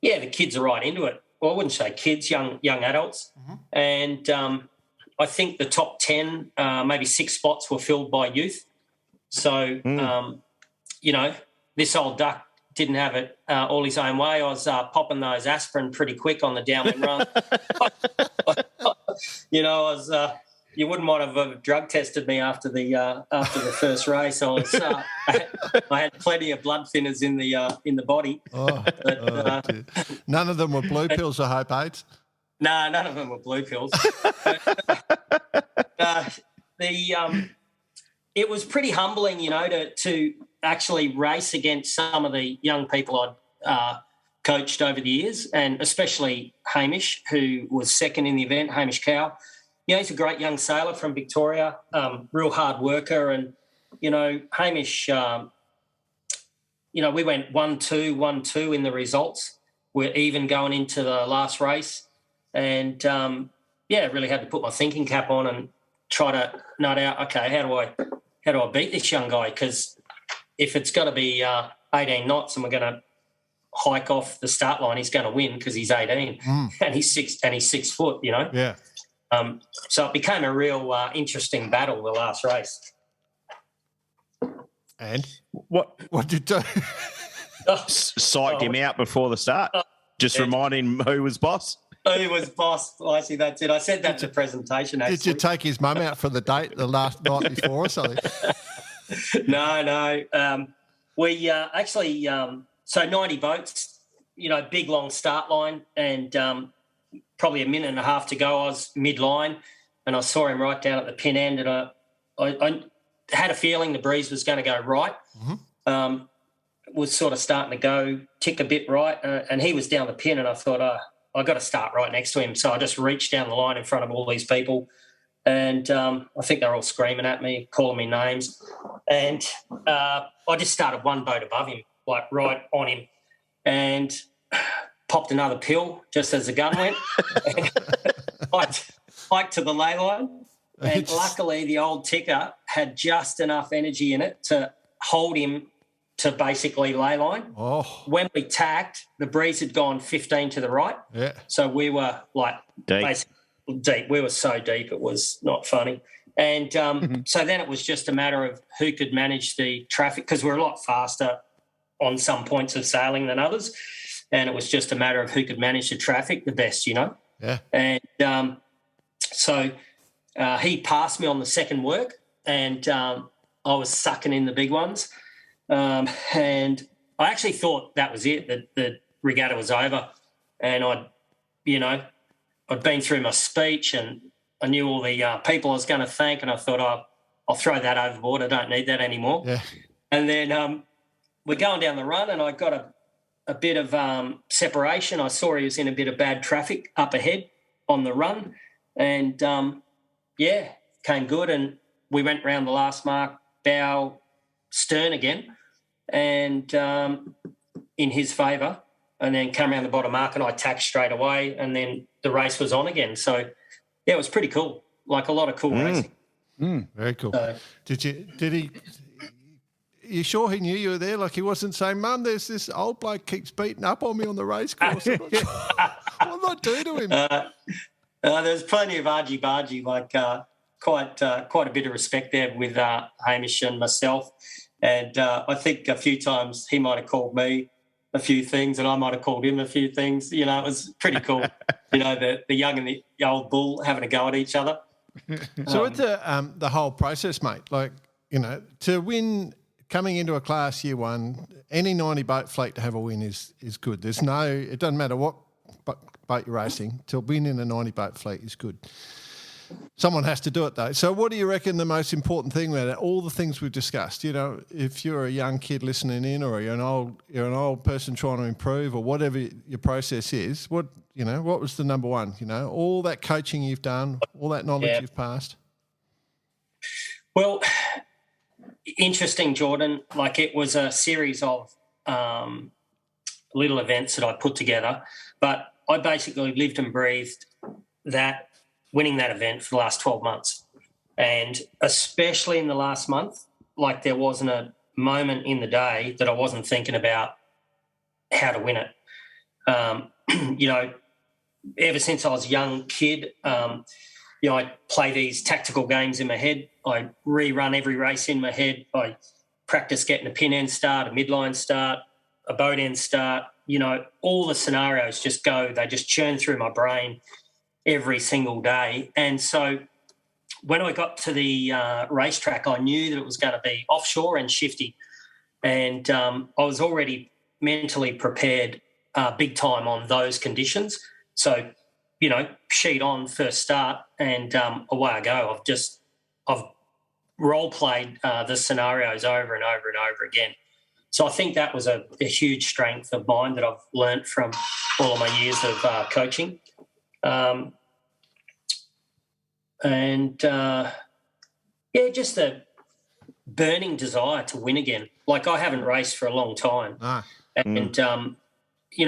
yeah, the kids are right into it. Well, I wouldn't say kids, young adults. Mm-hmm. And I think the top 10, maybe 6 spots were filled by youth. So, this old duck didn't have it all his own way. I was popping those aspirin pretty quick on the downwind run. You wouldn't want to have drug tested me after the first race. I had plenty of blood thinners in the body. None of them were blue pills, I hope, Aids. No, none of them were blue pills. It was pretty humbling, to actually race against some of the young people I'd coached over the years, and especially Hamish, who was second in the event, Hamish Cow. He's a great young sailor from Victoria, real hard worker. And, Hamish, we went 1-2, 1-2 in the results. We're even going into the last race. And, really had to put my thinking cap on and try to nut out, okay, how do I beat this young guy? Because if it's got to be 18 knots and we're going to hike off the start line, he's going to win because he's 18 and he's 6 foot, Yeah. So it became a real interesting battle, the last race. And what did you do? Psyched him out before the start. Just remind him who was boss. Who was boss? I see, that's it. I said that to the presentation, actually. Did you take his mum out for the date the last night before or something? No. We actually, so 90 boats, big, long start line, and probably a minute and a half to go. I was mid-line, and I saw him right down at the pin end, and I had a feeling the breeze was going to go right. Mm-hmm. Was sort of starting to go tick a bit right, and he was down the pin, and I thought, I got to start right next to him. So I just reached down the line in front of all these people, and I think they're all screaming at me, calling me names, and I just started one boat above him, like right on him, and popped another pill just as the gun went, and hiked to the ley line, and luckily the old ticker had just enough energy in it to hold him to basically ley line. Oh. When we tacked, the breeze had gone 15 to the right. Yeah. So we were like basically deep. We were so deep it was not funny. And so then it was just a matter of who could manage the traffic, because we're a lot faster on some points of sailing than others. And it was just a matter of who could manage the traffic the best, Yeah. And so he passed me on the second work, and I was sucking in the big ones. And I actually thought that was it, that the regatta was over. And I'd been through my speech, and I knew all the people I was going to thank, and I thought, I'll throw that overboard. I don't need that anymore. Yeah. And then we're going down the run, and I got a bit of separation. I saw he was in a bit of bad traffic up ahead on the run, and came good. And we went round the last mark, bow stern again, and in his favour, and then come around the bottom mark, and I tacked straight away, and then the race was on again. So yeah, it was pretty cool. Like a lot of cool racing. Very cool. Did he? You sure he knew you were there? Like he wasn't saying, "Mum, there's this old bloke keeps beating up on me on the race course." What did I do to him? There's plenty of argy-bargy, like quite a bit of respect there with Hamish and myself. And I think a few times he might have called me a few things and I might have called him a few things. You know, it was pretty cool, the young and the old bull having a go at each other. So with the whole process, mate, like, to win coming into a class year one, any 90 boat fleet to have a win is good. It doesn't matter what boat you're racing, to win in a 90 boat fleet is good. Someone has to do it though. So what do you reckon the most important thing about it? All the things we've discussed, if you're a young kid listening in, or you're an old person trying to improve, or whatever your process is, what was the number one? All that coaching you've done, all that knowledge you've passed. Well, interesting, Jordan. Like it was a series of little events that I put together, but I basically lived and breathed winning that event for the last 12 months. And especially in the last month, like there wasn't a moment in the day that I wasn't thinking about how to win it. Ever since I was a young kid, I play these tactical games in my head. I rerun every race in my head. I practice getting a pin end start, a midline start, a boat end start. All the scenarios they just churn through my brain every single day. And so when I got to the racetrack, I knew that it was going to be offshore and shifty. And I was already mentally prepared big time on those conditions. So, sheet on first start and away I go. I've role-played the scenarios over and over and over again. So I think that was a huge strength of mine that I've learnt from all of my years of coaching. Just a burning desire to win again. Like I haven't raced for a long time. And,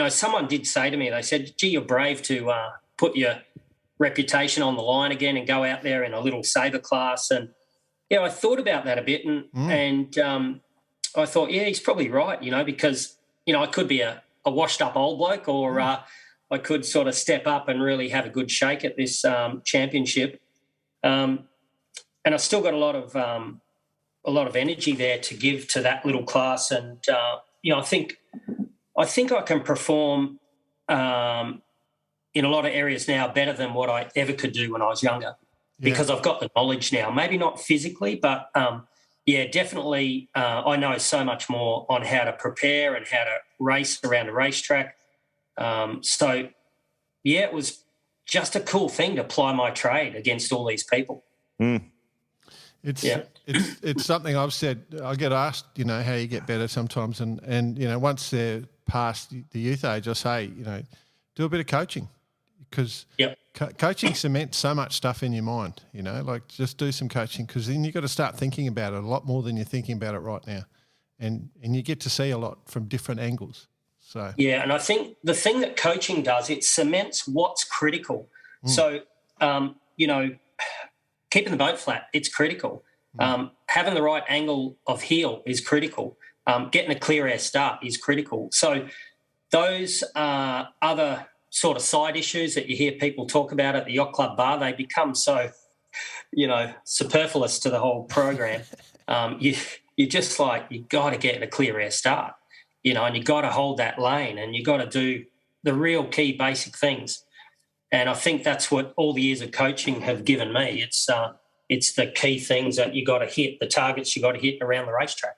someone did say to me, they said, gee, you're brave to put your reputation on the line again and go out there in a little Sabre class. And, I thought about that a bit and I thought, he's probably right, because, I could be a washed-up old bloke or I could sort of step up and really have a good shake at this championship. And I've still got a lot of energy there to give to that little class. And, I think I can perform in a lot of areas now better than what I ever could do when I was younger because I've got the knowledge now, maybe not physically, but definitely I know so much more on how to prepare and how to race around a racetrack. It was just a cool thing to ply my trade against all these people. It's something I've said. I get asked, how you get better sometimes, and once they're past the youth age, I say, do a bit of coaching because coaching cements so much stuff in your mind. Like just do some coaching because then you've got to start thinking about it a lot more than you're thinking about it right now, and you get to see a lot from different angles. So and I think the thing that coaching does, it cements what's critical. So keeping the boat flat, it's critical. Having the right angle of heel is critical. Getting a clear air start is critical. So those other sort of side issues that you hear people talk about at the yacht club bar, they become so, superfluous to the whole program. You just like, you got to get a clear air start, and you got to hold that lane and you got to do the real key basic things. And I think that's what all the years of coaching have given me. It's the key things that you got to hit, the targets you got to hit around the racetrack.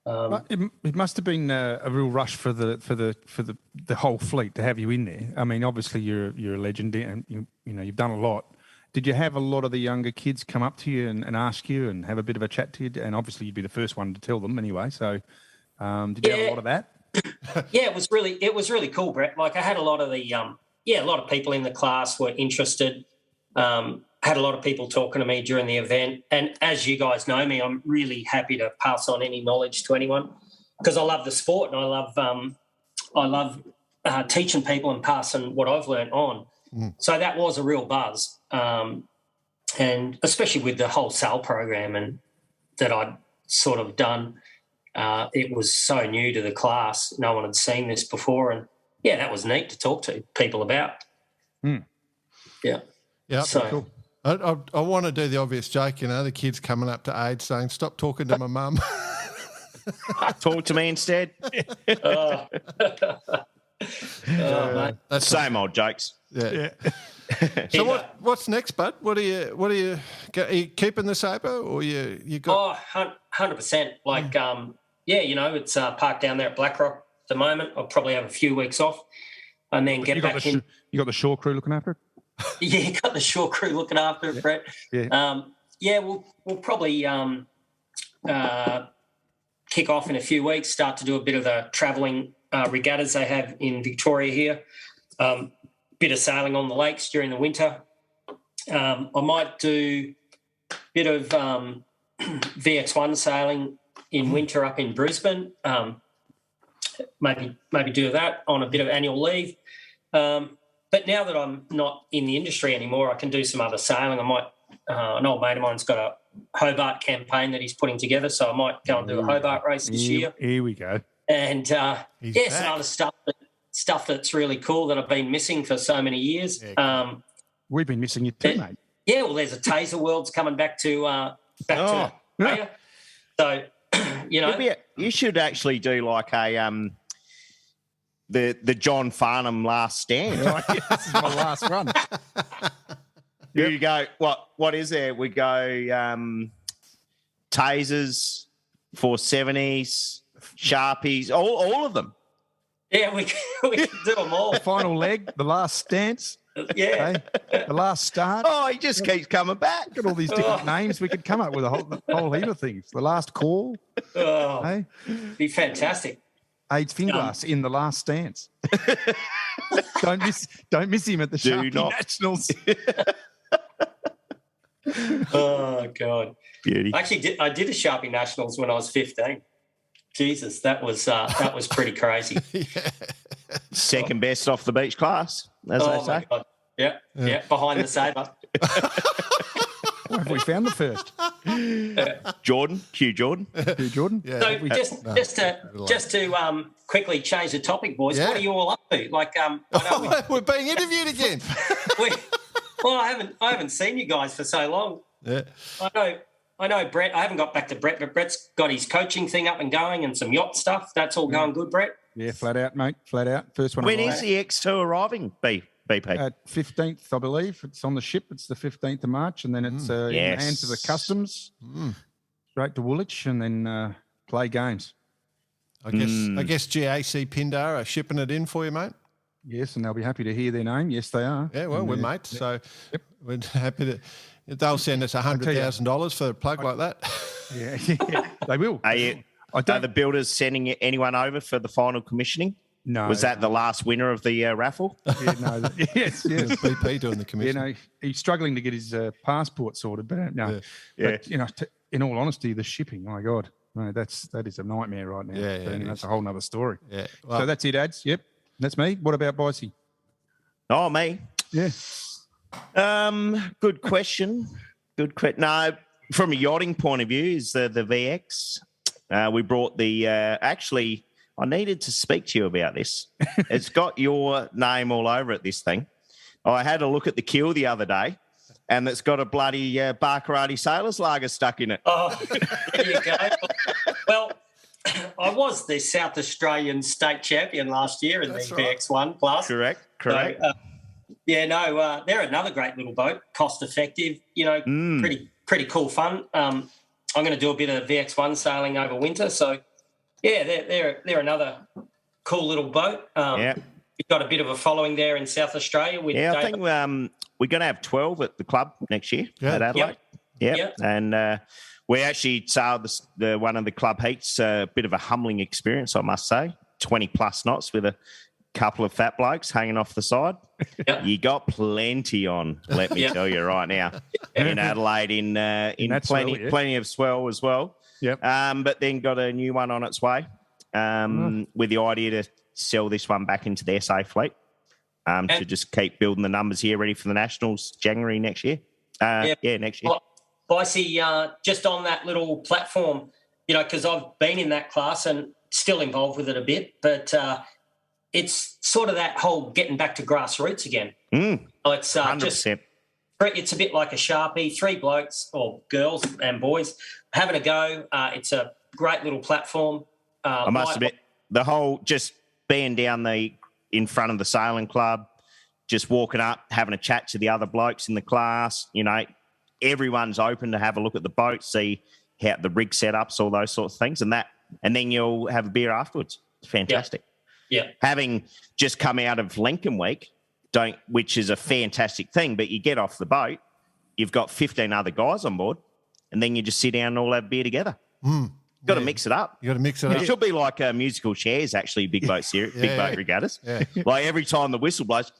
It must have been a real rush for the whole fleet to have you in there. I mean, obviously you're a legend and you've done a lot. Did you have a lot of the younger kids come up to you and ask you and have a bit of a chat to you? And obviously you'd be the first one to tell them anyway. So did you have a lot of that? Yeah, it was really cool, Brett. Like I had a lot of a lot of people in the class were interested. Had a lot of people talking to me during the event. And as you guys know me, I'm really happy to pass on any knowledge to anyone because I love the sport and I love teaching people and passing what I've learned on. So that was a real buzz. And especially with the whole SAL program and that I'd sort of done, it was so new to the class. No one had seen this before. And, yeah, that was neat to talk to people about. Yeah. Yeah, So, cool. I want to do the obvious joke, the kids coming up to age saying, stop talking to my mum. Talk to me instead. mate. That's Same old jokes. Yeah. So what's next, bud? Are you keeping the Sabre or you got? 100%. Like, it's parked down there at Blackrock at the moment. I'll probably have a few weeks off and then get back in. You got the shore crew looking after it? Yeah, you got the shore crew looking after it, Brett. Yeah. We'll probably kick off in a few weeks, start to do a bit of the travelling regattas they have in Victoria here, bit of sailing on the lakes during the winter. I might do a bit of VX1 sailing in winter up in Brisbane, maybe do that on a bit of annual leave. But now that I'm not in the industry anymore, I can do some other sailing. I might, an old mate of mine's got a Hobart campaign that he's putting together, so I might go and do a Hobart race this year. Here we go. And, some other stuff that's really cool that I've been missing for so many years. Yeah, we've been missing you too, mate. Yeah, well, there's a Taser World's coming back to Australia. So, you should actually do like a the John Farnham Last Stand. This is my last run. You go, what is there? We go Tasers, 470s, Sharpies, all of them. Yeah, we can do them all. The final leg, the last stance. Yeah. The last start. Oh, he just keeps coming back. Got all these different names. We could come up with a whole heap of things. The last call. Be fantastic. Adrian Finglas in the last stance. Don't miss him at the Sharpie Nationals. Oh God, beauty. Actually, I did a Sharpie Nationals when I was 15. Jesus, that was pretty crazy. Second best off the beach class, as they say. My God. Yeah, behind the Sabre. Where have we found the first? Jordan, Q Jordan. Yeah. So just to quickly change the topic, boys. Yeah. What are you all up to? Like, we're being interviewed again. I haven't seen you guys for so long. Yeah. I know, Brett. I haven't got back to Brett, but Brett's got his coaching thing up and going and some yacht stuff. That's all going good, Brett. Yeah, flat out, mate. Flat out. First one. When is the X2 arriving, BP? 15th, I believe. It's on the ship. It's the 15th of March, and then it's in the hands of the customs, straight to Woolwich, and then play games. I guess GAC Pindar are shipping it in for you, mate. Yes, and they'll be happy to hear their name. Yes, they are. Yeah, well, we're mates, so we're happy to. They'll send us $100,000 for a plug like that. Yeah, they will. Are the builders sending anyone over for the final commissioning? No. Was that the last winner of the raffle? Yeah, no. Yes. BP doing the commission. He's struggling to get his passport sorted, but no. Yeah. But, in all honesty, the shipping, my God, no, that is a nightmare right now. Yeah, that's a whole nother story. Yeah. Well, so that's it, Ads. Yep, that's me. What about Boise? Oh, me? Yeah. Good question. No, from a yachting point of view, is the VX. We brought the actually. I needed to speak to you about this. It's got your name all over it, this thing. I had a look at the keel the other day, and it's got a bloody Barcarati Sailors Lager stuck in it. Oh, there you go. Well, I was the South Australian state champion last year in VX1 Plus. Correct. So, they're another great little boat, cost effective, pretty cool fun. I'm going to do a bit of VX1 sailing over winter, so yeah, they're another cool little boat. We've got a bit of a following there in South Australia. I think we're going to have 12 at the club next year at Adelaide. Yep. And we actually sailed one of the club heats, a bit of a humbling experience, I must say. 20 plus knots with a couple of fat blokes hanging off the side. Yep. You got plenty on, let me tell you right now. In Adelaide, in plenty of swell as well. Yep. But then got a new one on its way with the idea to sell this one back into their safe fleet to just keep building the numbers here, ready for the Nationals January next year. Next year. Well, I see just on that little platform, because I've been in that class and still involved with it a bit, but it's sort of that whole getting back to grassroots again. It's 100%. It's a bit like a Sharpie, 3 blokes or girls and boys having a go. It's a great little platform. I must admit, the whole just being down in front of the sailing club, just walking up, having a chat to the other blokes in the class, everyone's open to have a look at the boat, see how the rig setups, all those sorts of things, and then you'll have a beer afterwards. It's fantastic. Yeah. Having just come out of Lincoln Week, which is a fantastic thing, but you get off the boat, you've got 15 other guys on board, and then you just sit down and all have a beer together. Got to mix it up. You got to mix it up. It should be like musical chairs, actually, big boat series, big boat regattas. Yeah. Like every time the whistle blows,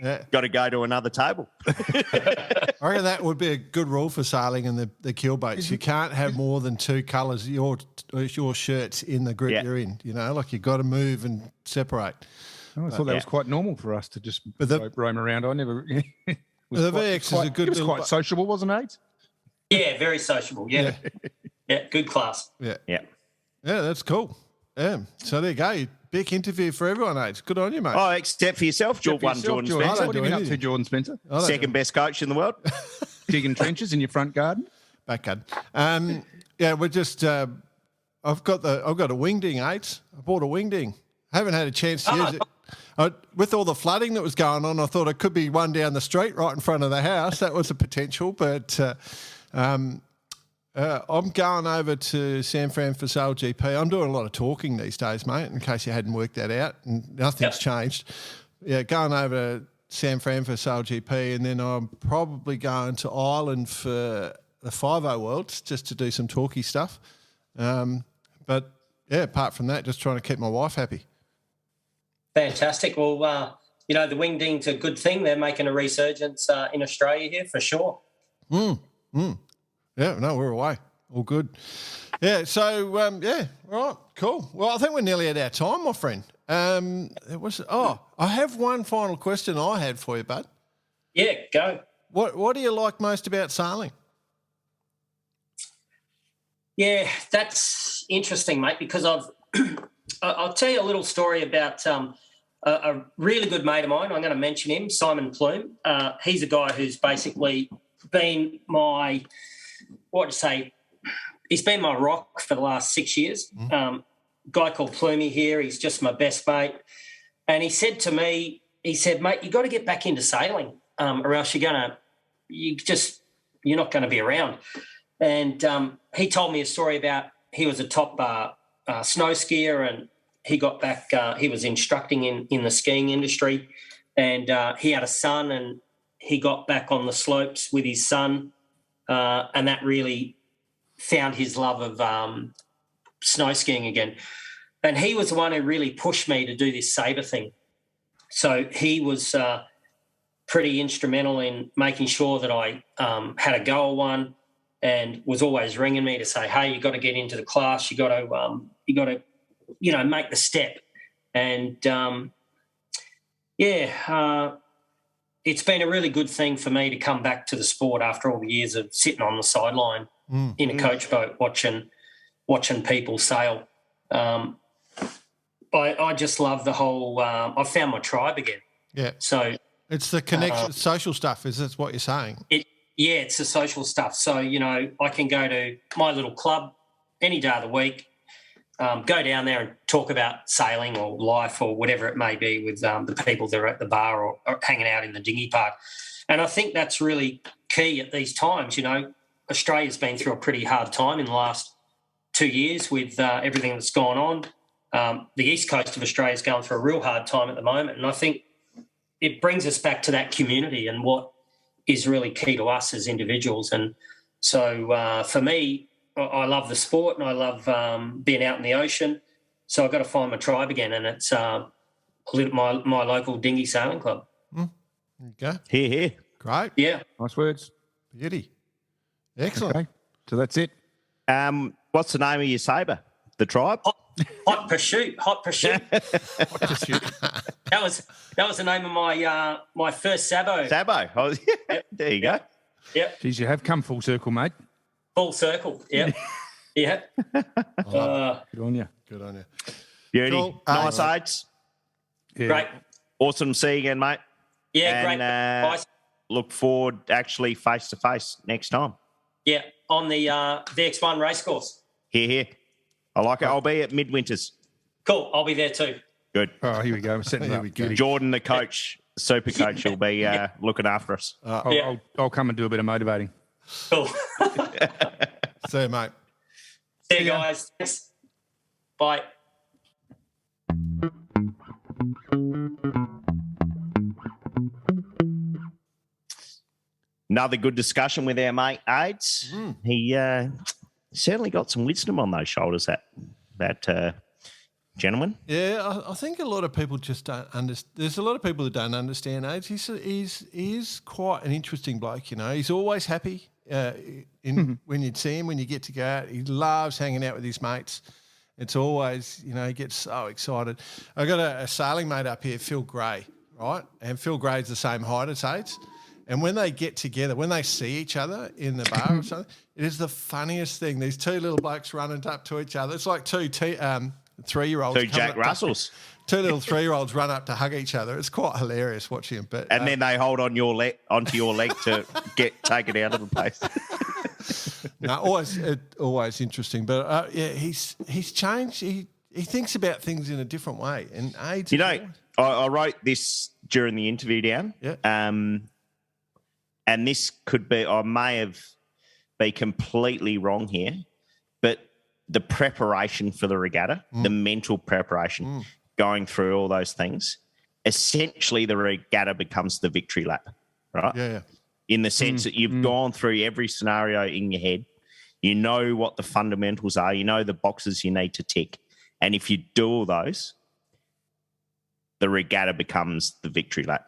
got to go to another table. I reckon that would be a good rule for sailing in the keel boats. You can't have more than 2 colours, your shirts in the group you're in. Like you've got to move and separate. I thought that was quite normal for us to just roam around. I never. The VX is a good. It was quite sociable, wasn't it? Yeah, very sociable. Yeah, good class. Yeah, that's cool. Yeah, so there you go. Big interview for everyone, H. Good on you, mate. Oh, except for yourself, Jordan Spencer. What have you been up to, Jordan Spencer? Second best coach in the world. Digging trenches in your front garden? Back garden. We're just. I've got a wingding, H. I bought a wingding. I haven't had a chance to use it. With all the flooding that was going on, I thought it could be one down the street right in front of the house. That was a potential, but I'm going over to San Fran for Sabre GP. I'm doing a lot of talking these days, mate, in case you hadn't worked that out, and nothing's changed. Yeah, going over to San Fran for Sabre GP, and then I'm probably going to Ireland for the 5-0 Worlds just to do some talky stuff. But, apart from that, just trying to keep my wife happy. Fantastic. Well, the wingding's a good thing. They're making a resurgence in Australia here for sure. Yeah, no, we're away. All good. Yeah, so, right, cool. Well, I think we're nearly at our time, my friend. I have one final question I had for you, bud. Yeah, go. What do you like most about sailing? Yeah, that's interesting, mate, because I'll tell you a little story about a really good mate of mine. I'm going to mention him, Simon Plume. He's a guy who's basically been he's been my rock for the last 6 years. Guy called Plumey here. He's just my best mate. And he said to me, mate, you got to get back into sailing or else you're not going to be around. And he told me a story about he was a top snow skier, and he got back. He was instructing in the skiing industry, and he had a son, and he got back on the slopes with his son, and that really found his love of snow skiing again. And he was the one who really pushed me to do this Sabre thing. So he was pretty instrumental in making sure that I had a go at one, and was always ringing me to say, "Hey, you got to get into the class. You got to, make the step." And it's been a really good thing for me to come back to the sport after all the years of sitting on the sideline in a coach boat watching people sail. I just love the whole. I've found my tribe again. Yeah. So it's the connection, social stuff. Is that what you're saying? It's the social stuff. So, I can go to my little club any day of the week, go down there and talk about sailing or life or whatever it may be with the people that are at the bar or hanging out in the dinghy park. And I think that's really key at these times. Australia's been through a pretty hard time in the last 2 years with everything that's gone on. The east coast of Australia is going through a real hard time at the moment. And I think it brings us back to that community and what is really key to us as individuals. And so for me, I love the sport and I love being out in the ocean. So I've got to find my tribe again, and it's my local dinghy sailing club. Okay. Here. Great. Yeah. Nice words. Beauty. Excellent. Okay. So that's it. What's the name of your Sabre? The tribe? Hot Pursuit. What to shoot? That was the name of my first Sabo. Sabo. Oh, there you go. Yep. Geez, you have come full circle, mate. Full circle. Yep. Yeah. Good on you. Good on you. Beauty. Cool. Nice aids. Yeah. Great. Awesome to see you again, mate. Yeah, And, great. Nice. Look forward actually face-to-face next time. Yeah, on the VX1 racecourse. Here. I like it. I'll be at Midwinters. Cool. I'll be there too. Good. Oh, here we go. We're setting it Here up. we go. Beauty. Jordan, the coach, super coach, will be looking after us. I'll come and do a bit of motivating. Cool. See you, mate. See you guys. Thanks. Bye. Another good discussion with our mate Aids. He certainly got some wisdom on those shoulders, that gentleman. Yeah, I think a lot of people just don't understand. There's a lot of people that don't understand AIDS. He's quite an interesting bloke, you know. He's always happy when you see him, when you get to go out. He loves hanging out with his mates. It's always, you know, he gets so excited. I got a sailing mate up here, Phil Gray, right? And Phil Gray's the same height as AIDS. And when they get together, when they see each other in the bar or something, it is the funniest thing. These two little blokes running up to each other. It's like two 3-year-olds. Two Jack Russells. Two little 3-year-olds run up to hug each other. It's quite hilarious watching them. But And then they hold on onto your leg to take it out of the place. no, always interesting. But yeah, he's changed. He thinks about things in a different way. And AIDS, You know, I wrote this during the interview down. Yeah. And this could be, I may have been completely wrong here, but the preparation for the regatta, the mental preparation, going through all those things, essentially the regatta becomes the victory lap, right? Yeah. In the sense that you've gone through every scenario in your head. You know what the fundamentals are. You know the boxes you need to tick. And if you do all those, the regatta becomes the victory lap.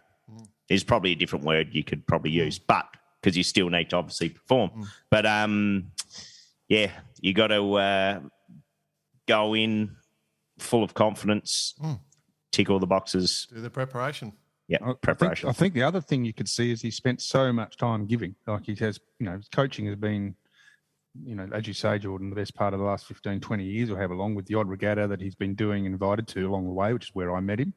There's probably a different word you could probably use, but because you still need to obviously perform. But, yeah, you got to go in full of confidence, tick all the boxes. Do the preparation. Yeah, preparation. I think the other thing you could see is he spent so much time giving. Like he has, you know, coaching has been, you know, as you say, Jordan, the best part of the last 15, 20 years or however long, with the odd regatta that he's been doing, invited to along the way, which is where I met him.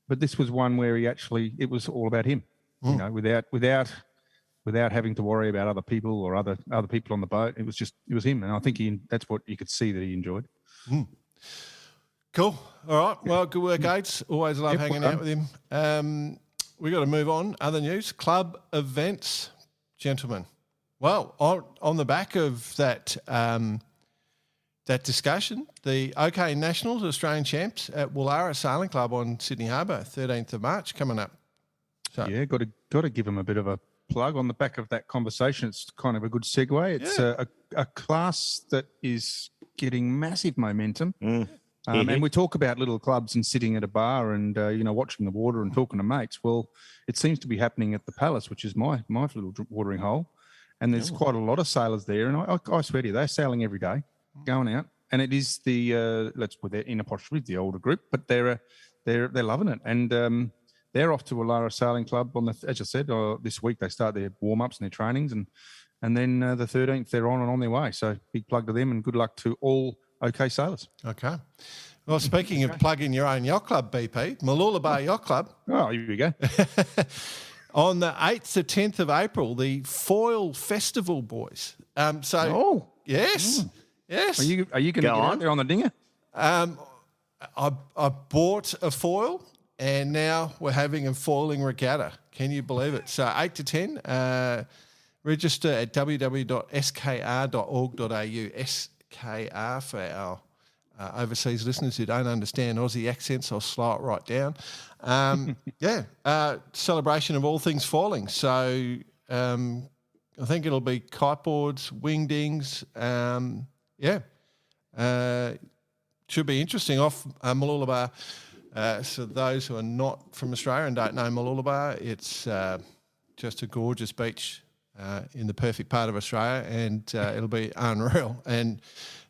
But this was one where it was all about him, you know, without having to worry about other people or other people on the boat. It was him. And I think that's what you could see that he enjoyed. Cool. All right. Well, good work, Aids. Always love hanging out with him. We got to move on. Other news, club events, gentlemen. Well, on the back of that that discussion, the OK Nationals, Australian champs at Woollahra Sailing Club on Sydney Harbour, 13th of March, coming up. So, Yeah, got to give him a bit of a plug on the back of that conversation. It's kind of a good segue. It's a class that is getting massive momentum. And we talk about little clubs and sitting at a bar and, you know, watching the water and talking to mates. Well, it seems to be happening at the Palace, which is my little watering hole. And there's quite a lot of sailors there. And I swear to you, they're sailing every day, going out. And it is the, let's put that in apostrophe, the older group, but they're loving it. And they're off to Woollahra Sailing Club as I said, this week they start their warm-ups and their trainings. And then the 13th, they're on their way. So big plug to them and good luck to all OK sailors. Okay. Well, speaking of plugging your own yacht club, BP, Mooloolah Bay Yacht Club. Oh, here we go. On the 8th to 10th of April, the Foil Festival, boys. Yes. Are you going to get out there on the dinger? I bought a foil and now we're having a foiling regatta. Can you believe it? So 8 to 10, register at www.skr.org.au. SKR for our overseas listeners who don't understand Aussie accents. I'll slow it right down. Celebration of all things foiling. So I think it'll be kiteboards, wingdings, should be interesting. Off Mooloolaba, so those who are not from Australia and don't know Mooloolaba, it's just a gorgeous beach in the perfect part of Australia, and it'll be unreal. And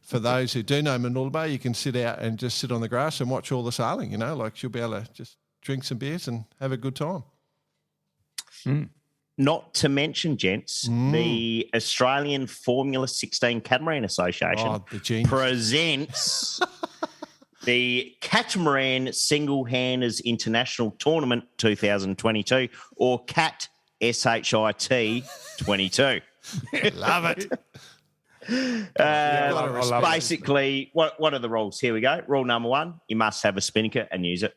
for those who do know Mooloolaba, you can sit out and just sit on the grass and watch all the sailing, like you'll be able to just drink some beers and have a good time. Not to mention, gents, the Australian Formula 16 Catamaran Association presents the Catamaran Single Handers International Tournament 2022, or CAT SHIT 22. Love it. Basically, what are the rules? Here we go. Rule number 1, you must have a spinnaker and use it.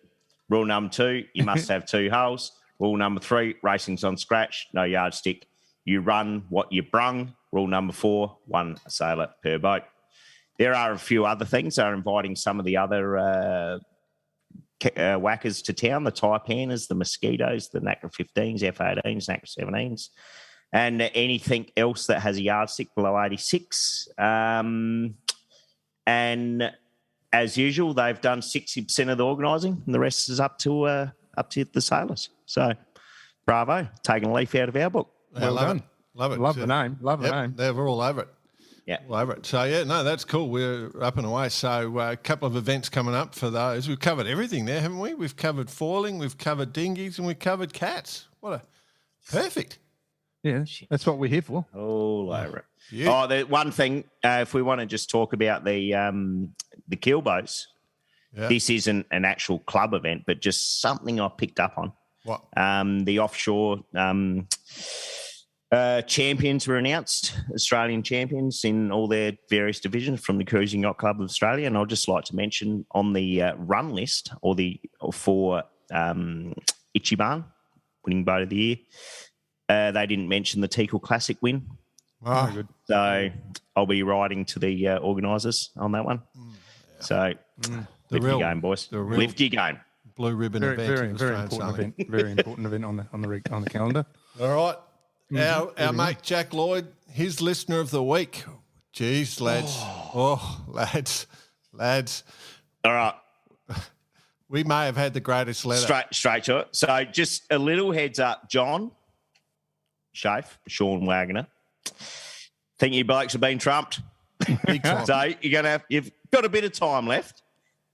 Rule number 2, you must have 2 hulls. Rule number 3, racing's on scratch, no yardstick. You run what you brung. Rule number 4, 1 sailor per boat. There are a few other things. They're inviting some of the other whackers to town, the Taipanners, the Mosquitoes, the NACRA 15s, F18s, NACRA 17s, and anything else that has a yardstick below 86. And as usual, they've done 60% of the organising, and the rest is up to the sailors. So, bravo, taking a leaf out of our book. Well done. Love it. Love the name. Love the name. They're all over it. Yeah. All over it. So, that's cool. We're up and away. So, a couple of events coming up for those. We've covered everything there, haven't we? We've covered foiling, we've covered dinghies, and we've covered cats. Perfect. Yeah, that's what we're here for. All over it. Yeah. Oh, the one thing, if we want to just talk about the keelboats, this isn't an actual club event, but just something I picked up on. What? The offshore champions were announced, Australian champions in all their various divisions from the Cruising Yacht Club of Australia. And I'd just like to mention on the run list for Ichiban, winning boat of the year, they didn't mention the Teakle Classic win. Oh, good. So I'll be writing to the organisers on that one. So lift your game, boys. Lift your game. Blue ribbon event. Very important event. Very important event on the calendar. All right. Our mate Jack Lloyd, his listener of the week. Jeez, lads. Oh, lads. All right. We may have had the greatest letter. Straight to it. So just a little heads up, John Sean Wagner. Think you blokes have been trumped. Big time. So you've got a bit of time left.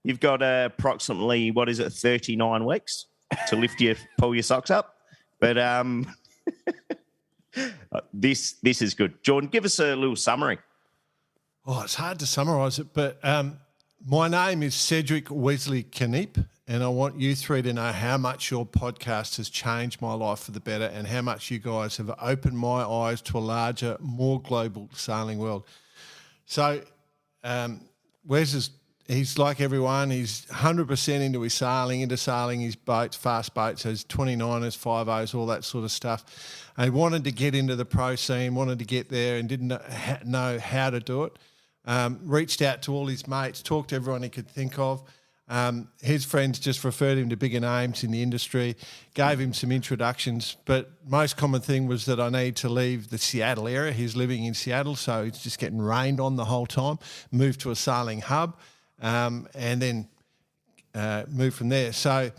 You've got approximately 39 weeks to pull your socks up. But this is good. Jordan, give us a little summary. Oh, it's hard to summarise it, but my name is Cedric Wesley Caneep, and I want you three to know how much your podcast has changed my life for the better and how much you guys have opened my eyes to a larger, more global sailing world. So Wes he's like everyone. He's 100% into sailing his boats, fast boats, his 29ers, 50s, all that sort of stuff. And he wanted to get into the pro scene, wanted to get there and didn't know how to do it. Reached out to all his mates, talked to everyone he could think of. His friends just referred him to bigger names in the industry, gave him some introductions, but most common thing was that I need to leave the Seattle area. He's living in Seattle, so he's just getting rained on the whole time, moved to a sailing hub, and then moved from there. So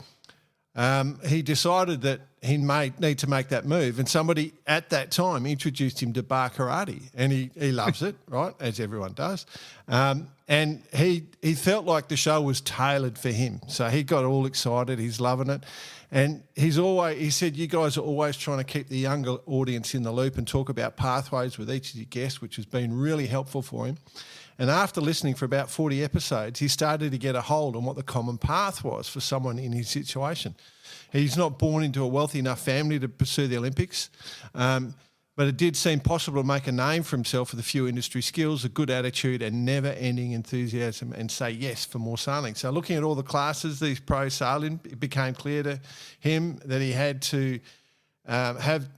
he decided that he may need to make that move, and somebody at that time introduced him to bar karate, and he loves it, right, as everyone does. And he felt like the show was tailored for him, so he got all excited. He's loving it, and he said, you guys are always trying to keep the younger audience in the loop and talk about pathways with each of your guests, which has been really helpful for him. And after listening for about 40 episodes, he started to get a hold on what the common path was for someone in his situation. He's not born into a wealthy enough family to pursue the Olympics, but it did seem possible to make a name for himself with a few industry skills, a good attitude, and never-ending enthusiasm, and say yes for more sailing. So looking at all the classes these pros sailed in, it became clear to him that he had to have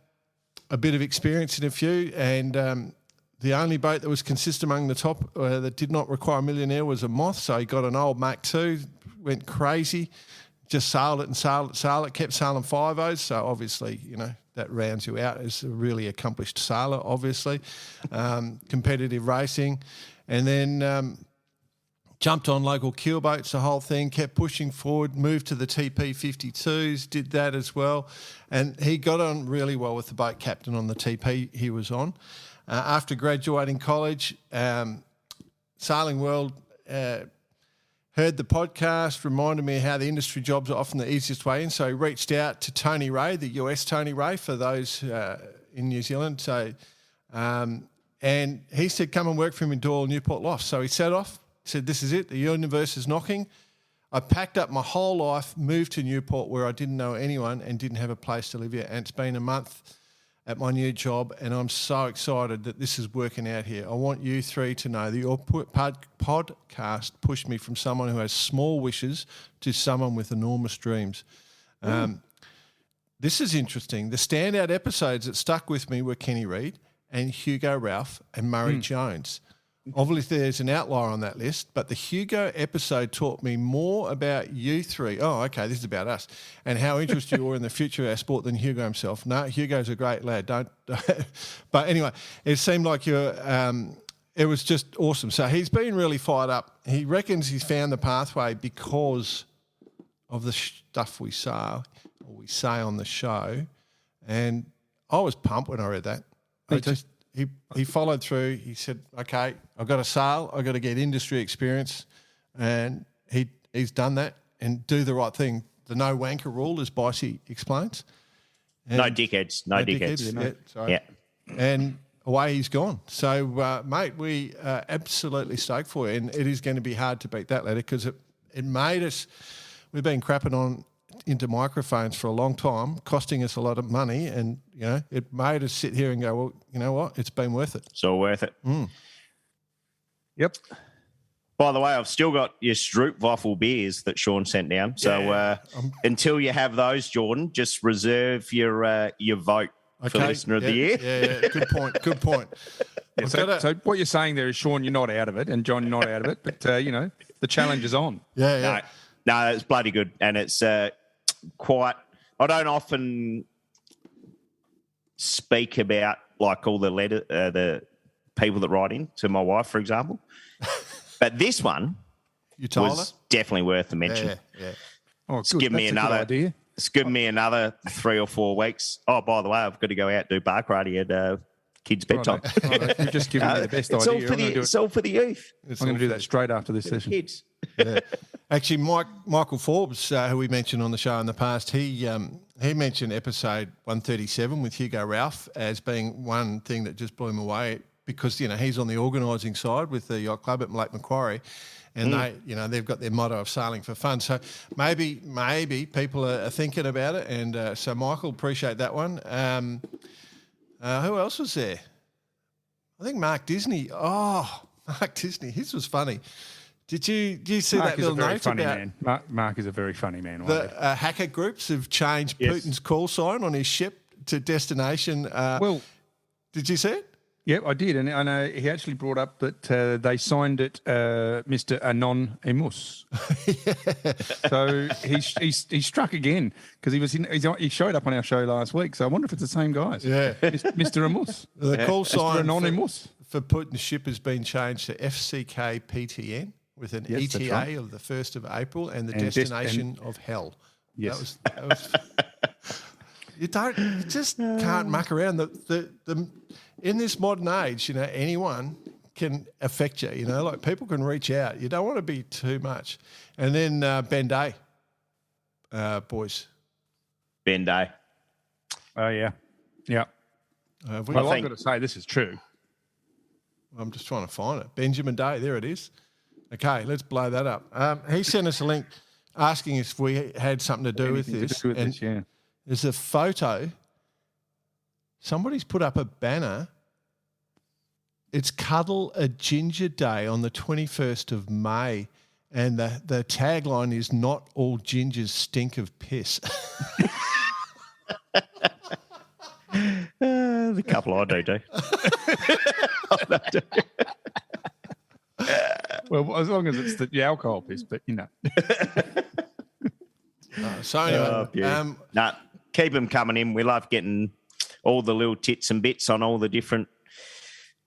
a bit of experience in a few, and the only boat that was consistent among the top that did not require a millionaire was a Moth. So he got an old Mach 2, went crazy, just sailed it and sailed it, kept sailing 5.0s. So obviously, that rounds you out as a really accomplished sailor, obviously. Competitive racing. And then jumped on local keel boats, the whole thing, kept pushing forward, moved to the TP52s, did that as well. And he got on really well with the boat captain on the TP he was on. After graduating college, Sailing World heard the podcast, reminded me how the industry jobs are often the easiest way in. So he reached out to Tony Ray, the US Tony Ray, for those in New Zealand. So, and he said, come and work for him in Doyle, Newport Loft. So he set off, said, this is it, the universe is knocking. I packed up my whole life, moved to Newport where I didn't know anyone and didn't have a place to live yet. And it's been a month at my new job, and I'm so excited that this is working out here. I want you three to know that your podcast pushed me from someone who has small wishes to someone with enormous dreams. This is interesting. The standout episodes that stuck with me were Kenny Reid and Hugo Ralph and Murray Jones. Obviously, there's an outlier on that list, but the Hugo episode taught me more about you three. Oh, okay, this is about us, and how interested you are in the future of our sport than Hugo himself. No, Hugo's a great lad. Don't. But anyway, it seemed like you're. It was just awesome. So he's been really fired up. He reckons he's found the pathway because of the stuff we say on the show, and I was pumped when I read that. He followed through. He said, okay, I've got to sail. I've got to get industry experience. And he's done that and do the right thing. The no wanker rule, as Bicey explains. And no dickheads. No dickheads. Yeah, sorry. Yeah. And away he's gone. So, mate, we are absolutely stoked for you. And it is going to be hard to beat that letter because it made us – we've been crapping on into microphones for a long time, costing us a lot of money, and it made us sit here and go, well, you know what, it's been worth it. It's all worth it. Yep. By the way, I've still got your Stroopwafel beers that Sean sent down. So until you have those, Jordan, just reserve your vote for Listener of the Year. Yeah, good point. Good point. Yeah, so what you're saying there is, Sean, you're not out of it, and John, you're not out of it, but the challenge is on. Yeah. No, it's bloody good, and it's quite. I don't often speak about like all the people that write in to my wife, for example, but this one was definitely worth a mention. Yeah. Oh, good. Give me another idea. It's given me another 3 or 4 weeks. Oh, by the way, I've got to go out and do bar karate at kids' bedtime. Right. You've just given me the best idea. It's all for the youth. I'm going to do that straight after this session. Kids. Yeah. Actually, Michael Forbes, who we mentioned on the show in the past, he mentioned episode 137 with Hugo Ralph as being one thing that just blew him away because he's on the organising side with the yacht club at Lake Macquarie, and they've got their motto of sailing for fun. So maybe people are thinking about it, and so Michael, appreciate that one. Who else was there? I think Mark Disney. Oh, Mark Disney, his was funny. Did you see Mark that little note funny about man. Mark is a very funny man. The hacker groups have changed Putin's call sign on his ship to destination. Did you see it? Yeah, I did, and I know he actually brought up that they signed it, Mr. Anonymous. So he struck again because he showed up on our show last week. So I wonder if it's the same guys. Yeah, Mr. Amos. The call sign Anonymous for Putin's ship has been changed to FCK PTN with an ETA of the 1st of April and the destination of hell. Yes, that was you just can't muck around. In this modern age, anyone can affect you. Like people can reach out. You don't want to be too much. And then Ben Day, boys. Ben Day. Oh yeah. I've got to say this is true. I'm just trying to find it. Benjamin Day, there it is. Okay, let's blow that up. He sent us a link asking if we had something to do with this. There's a photo. Somebody's put up a banner. It's Cuddle a Ginger Day on the 21st of May. And the tagline is, not all gingers stink of piss. The couple I do. Well, as long as it's the alcohol piss, but So anyway, keep them coming in. We love getting all the little tits and bits on all the different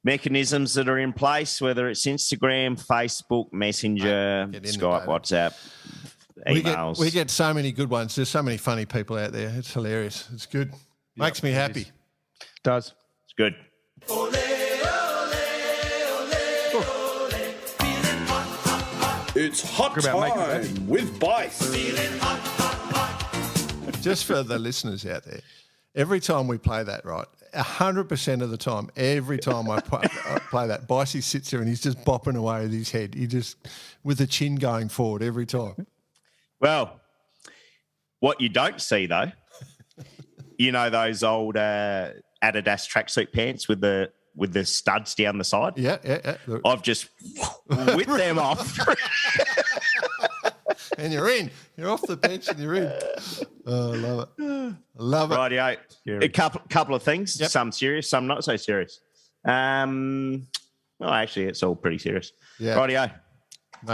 mechanisms that are in place, whether it's Instagram, Facebook, Messenger, Skype, WhatsApp, emails. We get so many good ones. There's so many funny people out there. It's hilarious. It's good. Makes me happy. Does. It's good. It's hot time with Bice. Just for the listeners out there, every time we play that, right, 100% of the time, every time I play that, Bicey sits there and he's just bopping away with his head. He just, with the chin going forward every time. Well, what you don't see, though, you know those old Adidas tracksuit pants with the studs down the side? Yeah. I've just whipped them off. And you're in. You're off the bench and you're in. Oh, I love it. Love it. Rightio. A couple of things, some serious, some not so serious. Well, actually, it's all pretty serious. Yeah. Rightio.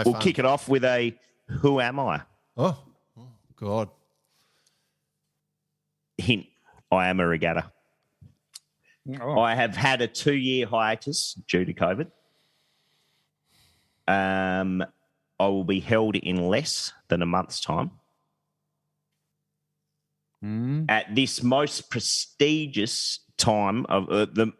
We'll kick it off with a who am I? Oh, God. Hint, I am a regatta. Oh. I have had a 2-year hiatus due to COVID. I will be held in less than a month's time. At this most prestigious time of the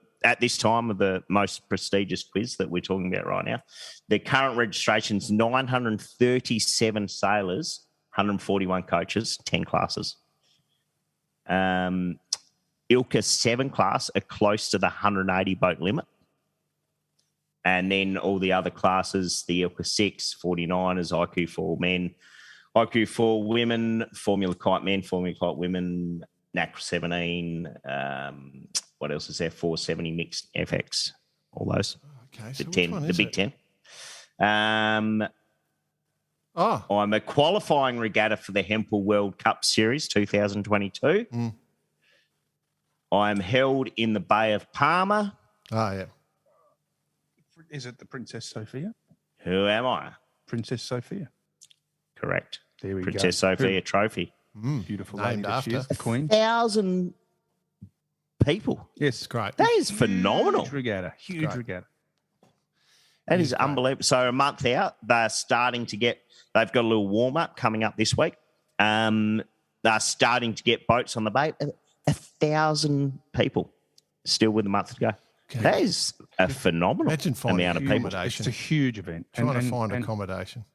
most prestigious quiz that we're talking about right now, the current registration's 937 sailors, 141 coaches, 10 classes. ILCA 7 class are close to the 180 boat limit. And then all the other classes, the ILCA 6, 49ers, IQ4 men, IQ4 women, Formula Kite men, Formula Kite women, NAC 17, what else is there? 470 mixed FX, all those. Okay, the so 10, the Big 10. I'm a qualifying regatta for the Hempel World Cup Series 2022. I'm held in the Bay of Palma. Oh, yeah. Is it the Princess Sophia? Who am I? Princess Sophia. Correct. There we go. Princess Sophia Trophy. Beautiful Named lady that she after. is, the Queen. 1,000 people. Yes, Great. That is phenomenal. Huge regatta. Huge regatta. That is unbelievable. So a month out, they're starting to get, they've got a little warm-up coming up this week. They're starting to get boats on the bay. 1,000 people still with a month to go. Okay. That is a phenomenal Imagine finding amount of people. accommodation. It's a huge event. Trying to find accommodation.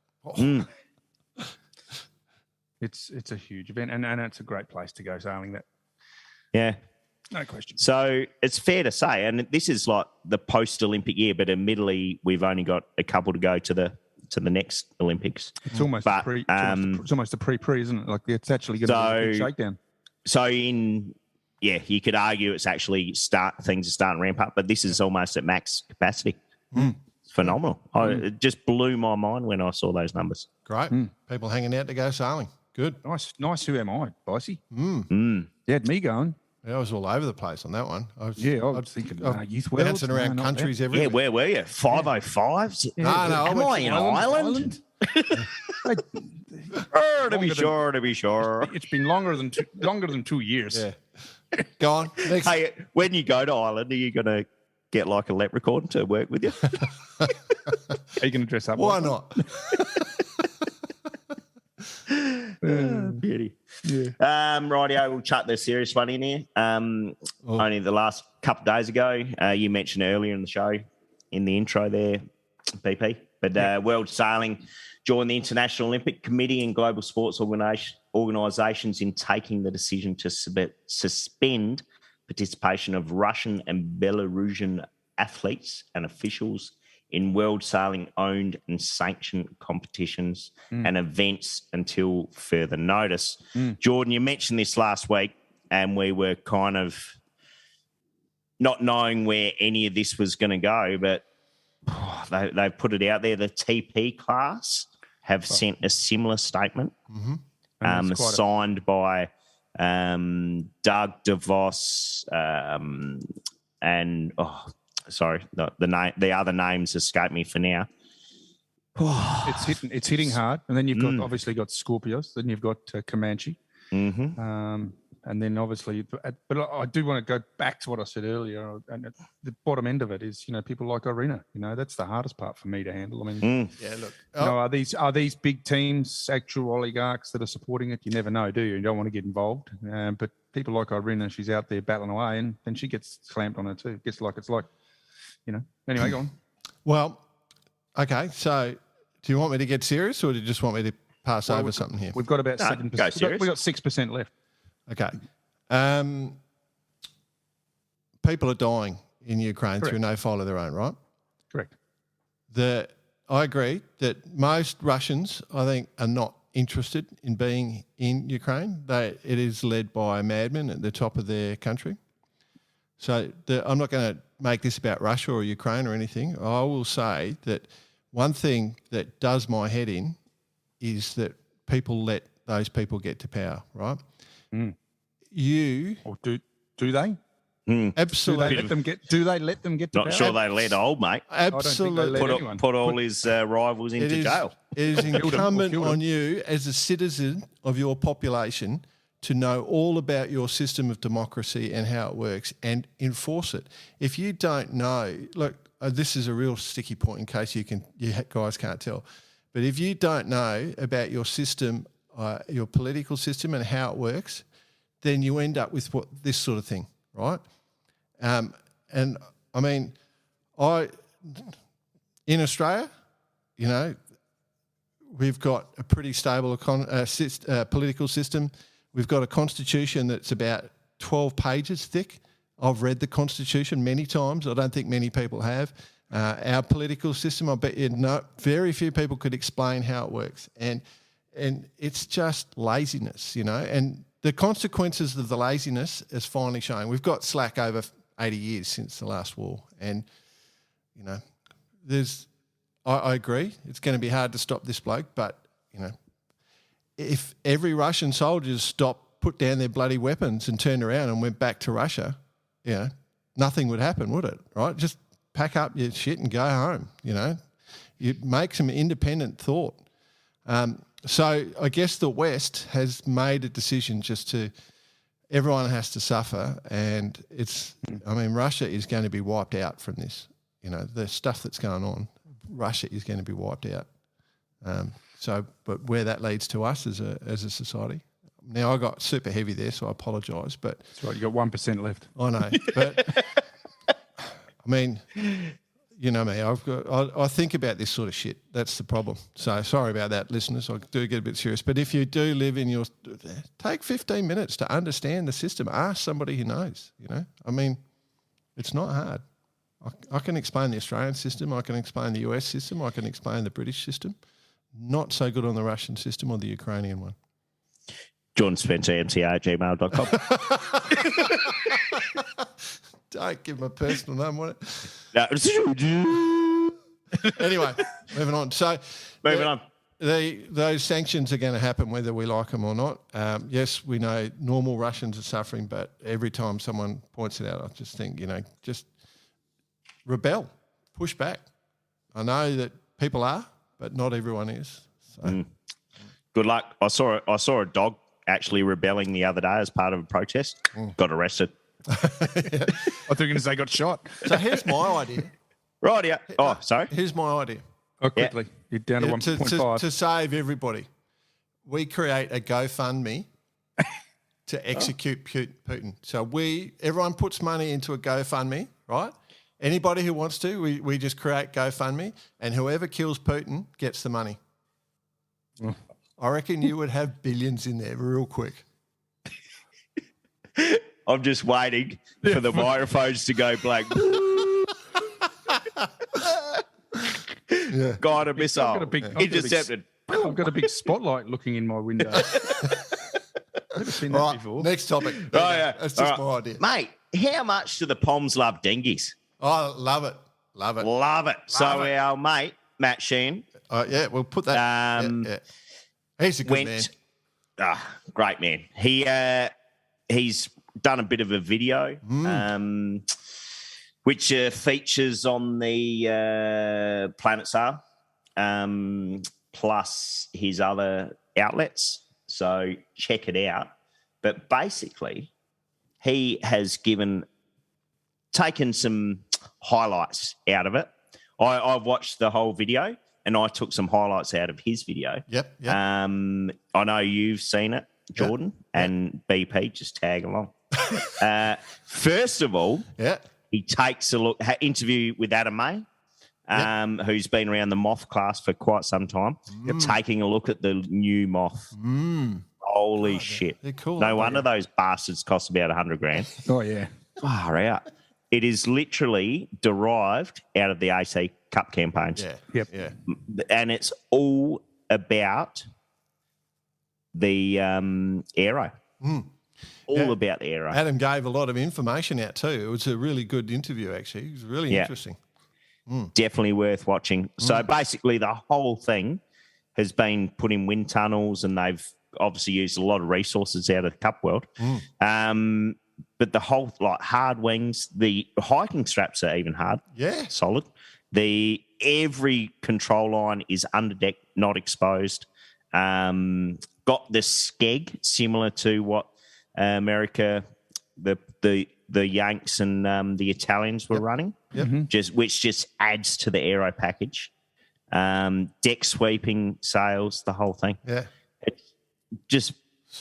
It's a huge event, and it's a great place to go sailing. That, Yeah. no question. So it's fair to say, and this is like the post-Olympic year, but admittedly we've only got a couple to go to the next Olympics. It's almost But, it's almost a pre, isn't it? Like it's actually going to be a big shakedown. So you could argue it's actually things are starting to ramp up, but this is almost at max capacity. It's phenomenal. It just blew my mind when I saw those numbers. Great. People hanging out to go sailing. Good. Nice. Who am I, Bicey? Mm. You had me going. Yeah, I was all over the place on that one. I was thinking youth bouncing world. around countries Yeah, everywhere. where were you? 505s? No, I Am went I to in Ireland? To be sure. It's been longer than 2 years. Yeah. Go on. Next. Hey, when you go to Ireland, are you going to get like a leprechaun to work with you? Are you going to dress up? Why like not? Beauty. Yeah. Rightio, we'll chuck the serious one in here. Only the last couple of days ago, you mentioned earlier in the show, in the intro there, BP, but World Sailing joined the International Olympic Committee and global sports organisations in taking the decision to suspend participation of Russian and Belarusian athletes and officials in world sailing owned and sanctioned competitions and events until further notice. Jordan, you mentioned this last week, and we were kind of not knowing where any of this was going to go, but they put it out there. The TP class have sent a similar statement, signed by Doug DeVos and the other names escape me for now. It's hitting hard, and then you've got obviously got Scorpios, then you've got Comanche. And then obviously, but I do want to go back to what I said earlier. And at the bottom end of it is, people like Irina. That's the hardest part for me to handle. I mean, Yeah, look. are these big teams actual oligarchs that are supporting it? You never know, do you? You don't want to get involved. But people like Irina, she's out there battling away, and then she gets clamped on her too. It's like, Anyway, go on. Well, okay. So, do you want me to get serious, or do you just want me to pass over something here? We've got about 7%. We've got 6% left. Okay. People are dying in Ukraine through no fault of their own, right? Correct. I agree that most Russians, I think, are not interested in being in Ukraine. It is led by a madman at the top of their country. So I'm not going to make this about Russia or Ukraine or anything. I will say that one thing that does my head in is that people let those people get to power, right? Mm. Or do they? Absolutely. Do they let them get to power? Not sure they let old mate. Absolutely. Put all his rivals into jail. It is incumbent on you as a citizen of your population to know all about your system of democracy and how it works and enforce it. If you don't know, look, this is a real sticky point in case you guys can't tell, but if you don't know about your system, your political system and how it works, then you end up with this sort of thing, right? And I mean, in Australia, we've got a pretty stable political system. We've got a constitution that's about 12 pages thick. I've read the constitution many times. I don't think many people have. Our political system, I bet very few people could explain how it works. And it's just laziness, and the consequences of the laziness is finally showing. We've got slack over 80 years since the last war. And, I agree, it's going to be hard to stop this bloke, but, if every Russian soldiers put down their bloody weapons and turned around and went back to Russia, nothing would happen, would it? Right? Just pack up your shit and go home. You make some independent thought. So I guess the West has made a decision everyone has to suffer, and Russia is going to be wiped out from this. The stuff that's going on, Russia is going to be wiped out. But where that leads to us as a society. Now, I got super heavy there, so I apologise. But that's right, you got 1% left. I know, but I mean, you know me. I think about this sort of shit. That's the problem. So sorry about that, listeners. I do get a bit serious. But if you do live in take 15 minutes to understand the system. Ask somebody who knows. It's not hard. I can explain the Australian system. I can explain the US system. I can explain the British system. Not so good on the Russian system or the Ukrainian one. John Spencer, mca@gmail.com. Don't give my personal name, want it? No. Anyway, moving on. So, moving on. Those sanctions are going to happen whether we like them or not. Yes, we know normal Russians are suffering, but every time someone points it out, I just think, just rebel, push back. I know that people are, but not everyone is. So. Good luck. I saw a dog actually rebelling the other day as part of a protest. Got arrested. I thought you were going to say got shot. So here's my idea. Right, yeah. Oh, sorry. Here's my idea. Oh, quickly. You're down to 1.5. To save everybody, we create a GoFundMe to execute Putin. So everyone puts money into a GoFundMe, right? Anybody who wants to, we just create GoFundMe, and whoever kills Putin gets the money. Oh. I reckon you would have billions in there real quick. I'm just waiting for the microphones to go blank. Yeah. Got a missile. Intercepted. I've got a big spotlight looking in my window. Never seen that before. Next topic. Oh, yeah. That's just my idea. Mate, how much do the Poms love dengues? Oh, love it. Love it. Love it. Our mate, Matt Sheehan. Yeah, we'll put that. Yeah. He's a good man. Great man. He's done a bit of a video, which features on the Planet Sabre, plus his other outlets. So check it out. But basically, he has taken some highlights out of it. I've watched the whole video, and I took some highlights out of his video. Yep. I know you've seen it, Jordan, and BP, just tag along. First of all, he takes a look, interview with Adam May, who's been around the Moth class for quite some time, taking a look at the new Moth. Holy shit. They're cool. No wonder those bastards cost about $100,000. Oh, yeah. Far out. It is literally derived out of the AC Cup campaigns. Yeah. Yep. Yeah. And it's all about the aero. All about the aero. Adam gave a lot of information out too. It was a really good interview, actually. It was really interesting. Definitely worth watching. So basically the whole thing has been put in wind tunnels, and they've obviously used a lot of resources out of the Cup world. But the whole, like, hard wings, the hiking straps are even hard. Yeah. Solid. Every control line is under deck, not exposed. Got the skeg similar to what America, the Yanks and the Italians were running. Which just adds to the aero package. Deck sweeping sails, the whole thing. Yeah. It's just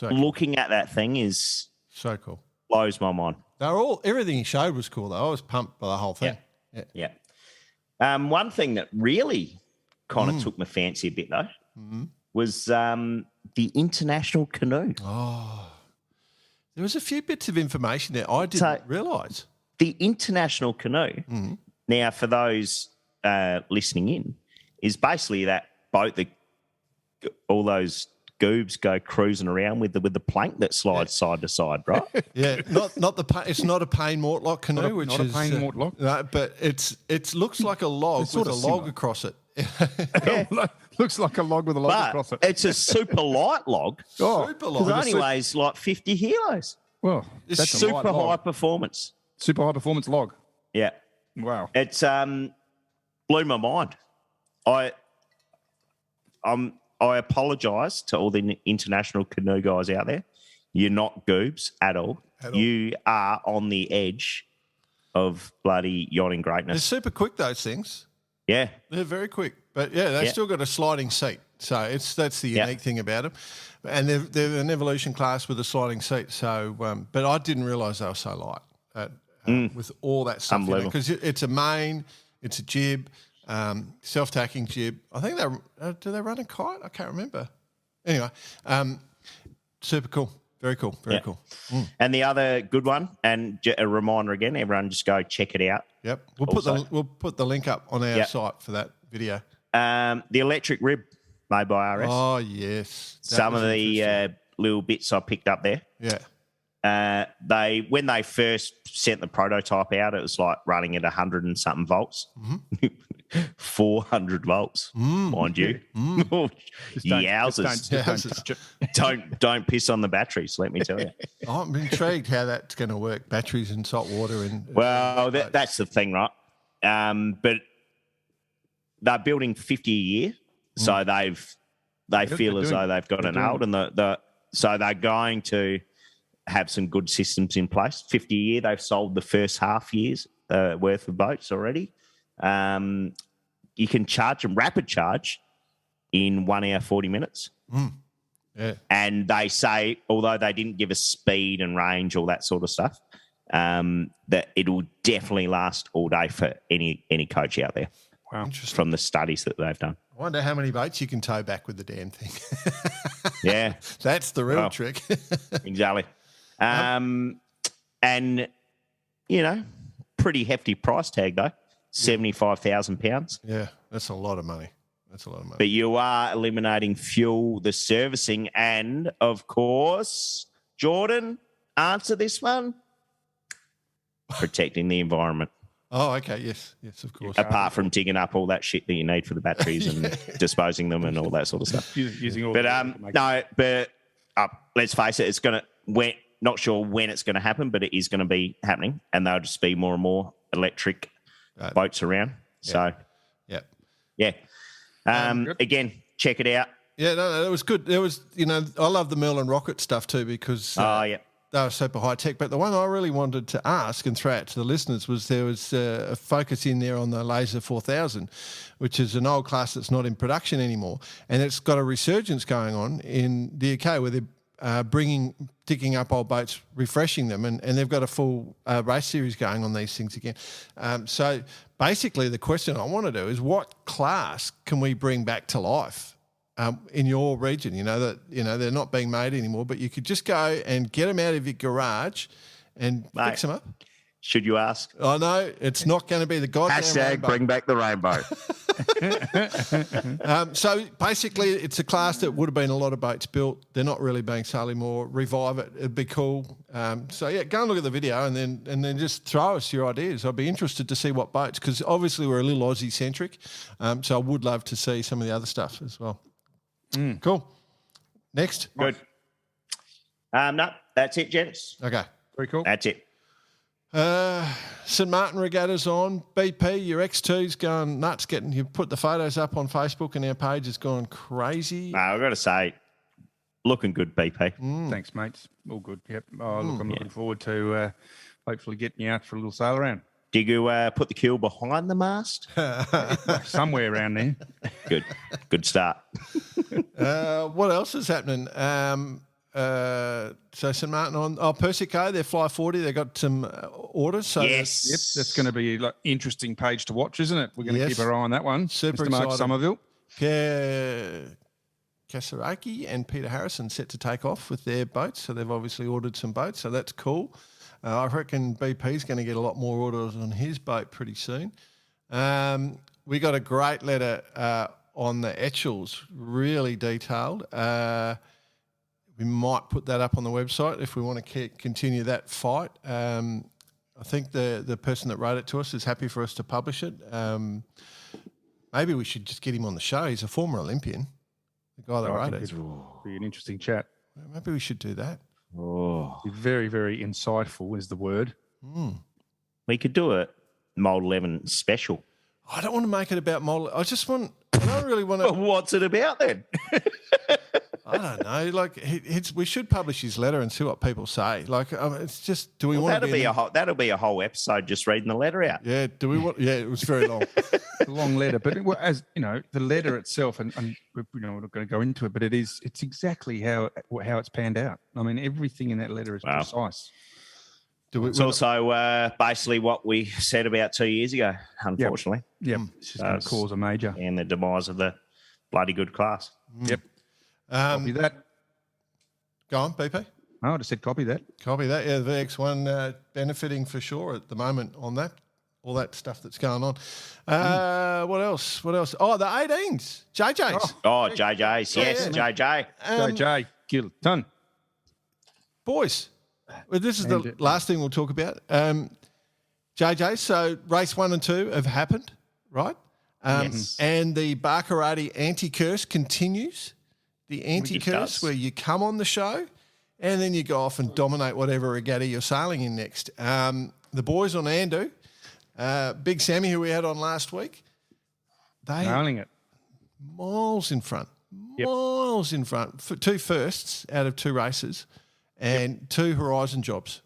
looking at that thing is so cool. Blows my mind. Everything he showed was cool though. I was pumped by the whole thing. Yeah. One thing that really kind of took my fancy a bit though was the international canoe. Oh, there was a few bits of information there I didn't realise. The international canoe. Now, for those listening in, is basically that boat that all those goobs go cruising around with the plank that slides side to side, right? It's not a Payne Mortlock canoe, not a Payne Mortlock. No, but it looks like a log with a log across it. Looks like a log with a log across it. It's a super light log. Super light. It only weighs like 50 kilos. Well, that's super high performance. Super high performance log. Yeah. Wow. It's blew my mind. I apologise to all the international canoe guys out there. You're not goobs at all. You are on the edge of bloody yachting greatness. They're super quick, those things. Yeah. They're very quick. But, they still got a sliding seat. So that's the unique thing about them. And they're an evolution class with a sliding seat. So, but I didn't realise they were so light with all that stuff. Because it's a main, it's a jib, self-tacking jib. I think do they run a kite? I can't remember. Anyway, super cool. Very cool. Very cool. And the other good one, and a reminder again, everyone just go check it out. Yep. We'll put the link up on our site for that video. The electric rib made by RS. Oh, yes. Some of the little bits I picked up there. Yeah. When they first sent the prototype out, it was like running at 100 and something volts. 400 volts, mind you. Yowzers. Don't piss on the batteries, let me tell you. I'm intrigued how that's going to work, batteries in salt water. Well, that's the thing, right? But they're building 50 a year, so they feel as though they've got it nailed, and so they're going to have some good systems in place. 50 a year, they've sold the first half year's worth of boats already. You can charge them rapid charge in 1 hour, 40 minutes. Yeah. And they say, although they didn't give us speed and range, all that sort of stuff, that it will definitely last all day for any coach out there. Wow. Interesting. From the studies that they've done. I wonder how many boats you can tow back with the damn thing. Yeah. That's the real trick. Exactly. And, pretty hefty price tag, though. £75,000. Yeah, that's a lot of money. But you are eliminating fuel, the servicing, and, of course, Jordan, answer this one. Protecting the environment. Oh, okay. Yes, of course. Apart from digging up all that shit that you need for the batteries and disposing them and all that sort of stuff. Using all let's face it, it's going to, not sure when it's going to happen, but it is going to be happening, and there'll just be more and more electric boats around. So, yeah. Again, check it out. Yeah, no, it was good. There was, I love the Merlin rocket stuff too because they were super high tech. But the one I really wanted to ask and throw out to the listeners was there was a focus in there on the Laser 4000, which is an old class that's not in production anymore, and it's got a resurgence going on in the UK where they're digging up old boats, refreshing them, and they've got a full race series going on these things again. So basically, the question I want to do is, what class can we bring back to life in your region? They're not being made anymore, but you could just go and get them out of your garage and fix them up. Should you ask? I know it's not going to be the goddamn rainbow. Bring back the rainbow. So basically, it's a class that would have been a lot of boats built. They're not really being sold anymore. Revive it; it'd be cool. So yeah, go and look at the video and then just throw us your ideas. I'd be interested to see what boats, because obviously we're a little Aussie centric. So I would love to see some of the other stuff as well. Cool. Next. Good. No, that's it, gents. Okay. Very cool. That's it. St Martin Regatta's on. BP, your X2's going nuts. You put the photos up on Facebook and our page has gone crazy. No, I've got to say, looking good, BP. Thanks, mates. All good. Yep. Oh, look, I'm looking forward to hopefully getting you out for a little sail around. Did you put the keel behind the mast? Somewhere around there. Good start. What else is happening? So St Martin on Persico, they're Fly 40. They've got some orders. So yes. Yep, that's going to be like interesting page to watch, isn't it? We're going to keep our eye on that one. Super Mr. Mark excited. Somerville. Kasaraki and Peter Harrison set to take off with their boats. So they've obviously ordered some boats. So that's cool. I reckon BP's going to get a lot more orders on his boat pretty soon. We got a great letter on the Etchells, really detailed. We might put that up on the website if we want to continue that fight. I think the person that wrote it to us is happy for us to publish it. Maybe we should just get him on the show. He's a former Olympian, the guy that wrote it. Be an interesting chat. Maybe we should do that. Oh, Very, very insightful is the word. we could do a Mold 11 special. I don't want to make it about model. I don't really want to. What's it about then? I don't know. Like we should publish his letter and see what people say. Like it's just. Do we want That'll to be a whole episode just reading the letter out. Yeah. Do we want? Yeah. It was very long. A long letter, but as you know, the letter itself, and we're not going to go into it, but it's exactly how it's panned out. I mean, everything in that letter is precise. It's also basically what we said about 2 years ago, unfortunately. Yep. It's just going to cause a major. And the demise of the bloody good class. Yep. Copy that. Go on, BP. Oh, I just said copy that. Copy that. Yeah, the VX1 benefiting for sure at the moment on that. All that stuff that's going on. What else? Oh, the 18s. JJs. Oh, JJs. Yes, JJ. JJ. Kill. Tonne. Boys. Well, this is the last thing we'll talk about. JJ, so race 1 and 2 have happened, right? Yes. And the Barcarati anti-curse continues. The anti-curse where you come on the show and then you go off and dominate whatever regatta you're sailing in next. The boys on Andu, Big Sammy, who we had on last week, they nailing it. Miles in front. Miles in front. 2 firsts out of 2 races. And 2 horizon jobs.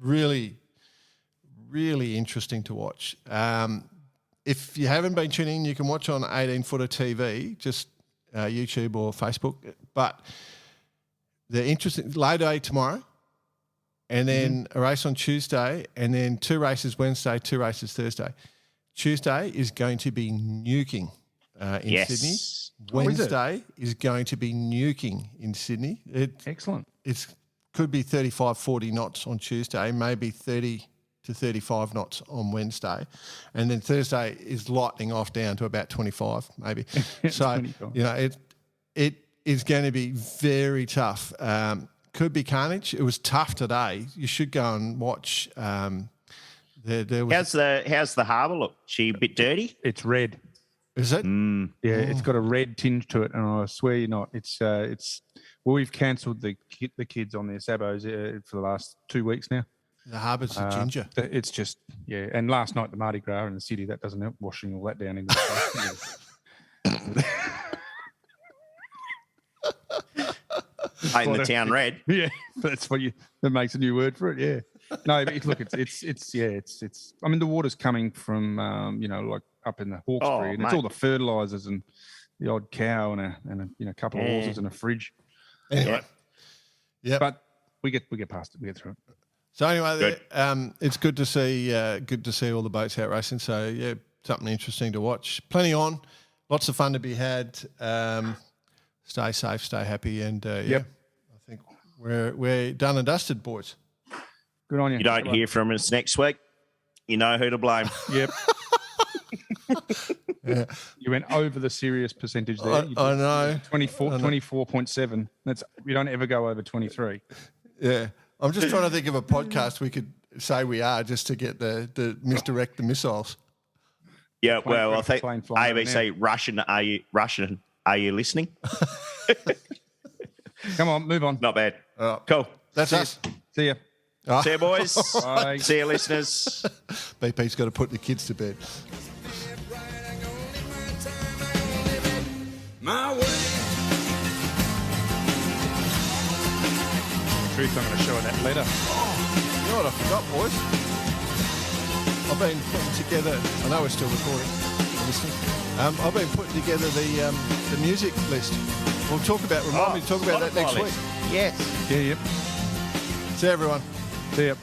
Really, really interesting to watch. If you haven't been tuning in, you can watch on 18-footer TV, just YouTube or Facebook. But the interesting low day tomorrow, and then a race on Tuesday, and then 2 races Wednesday, 2 races Thursday. Tuesday is going to be nuking in Sydney. Wednesday is going to be nuking in Sydney. Excellent. It could be 35, 40 knots on Tuesday, maybe 30 to 35 knots on Wednesday. And then Thursday is lightening off down to about 25 maybe. So, 25. It is going to be very tough. Could be carnage. It was tough today. You should go and watch. There was How's the harbour look? She a bit dirty? It's red. Is it? Yeah, it's got a red tinge to it, and I swear you're not. It's well, we've cancelled the kids on their sabos for the last 2 weeks now. The harbour's a ginger. It's just and last night the Mardi Gras in the city, that doesn't help washing all that down into the Painting the town red. Yeah, that's what that makes a new word for it. Yeah. No, but look, it's. I mean, the water's coming from, like up in the Hawkesbury, and it's all the fertilizers and the odd cow and a couple of horses and a fridge. Anyway. Yeah. But we get past it. We get through it. So anyway, it's good to see all the boats out racing. So yeah, something interesting to watch. Plenty on, lots of fun to be had. Stay safe, stay happy, and I think we're done and dusted, boys. Good on you. You don't hear from us next week, you know who to blame. Yep. Yeah. You went over the serious percentage there. I know. 24.7. You don't ever go over 23. Yeah. I'm just trying to think of a podcast we could say we are just to get the misdirect the missiles. Yeah, well, I think ABC Russian. Are you listening? Come on, move on. Not bad. Cool. That's us. See ya. See you, boys. Bye. See you, listeners. BP's got to put the kids to bed. My way. Truth, I'm going to show her that letter. You know what I forgot, boys? I've been putting together. I know we're still recording. Listening. I've been putting together the music list. We'll talk about. Remind me to talk about that next week. Yes. Yeah, yep. See you, everyone. See ya.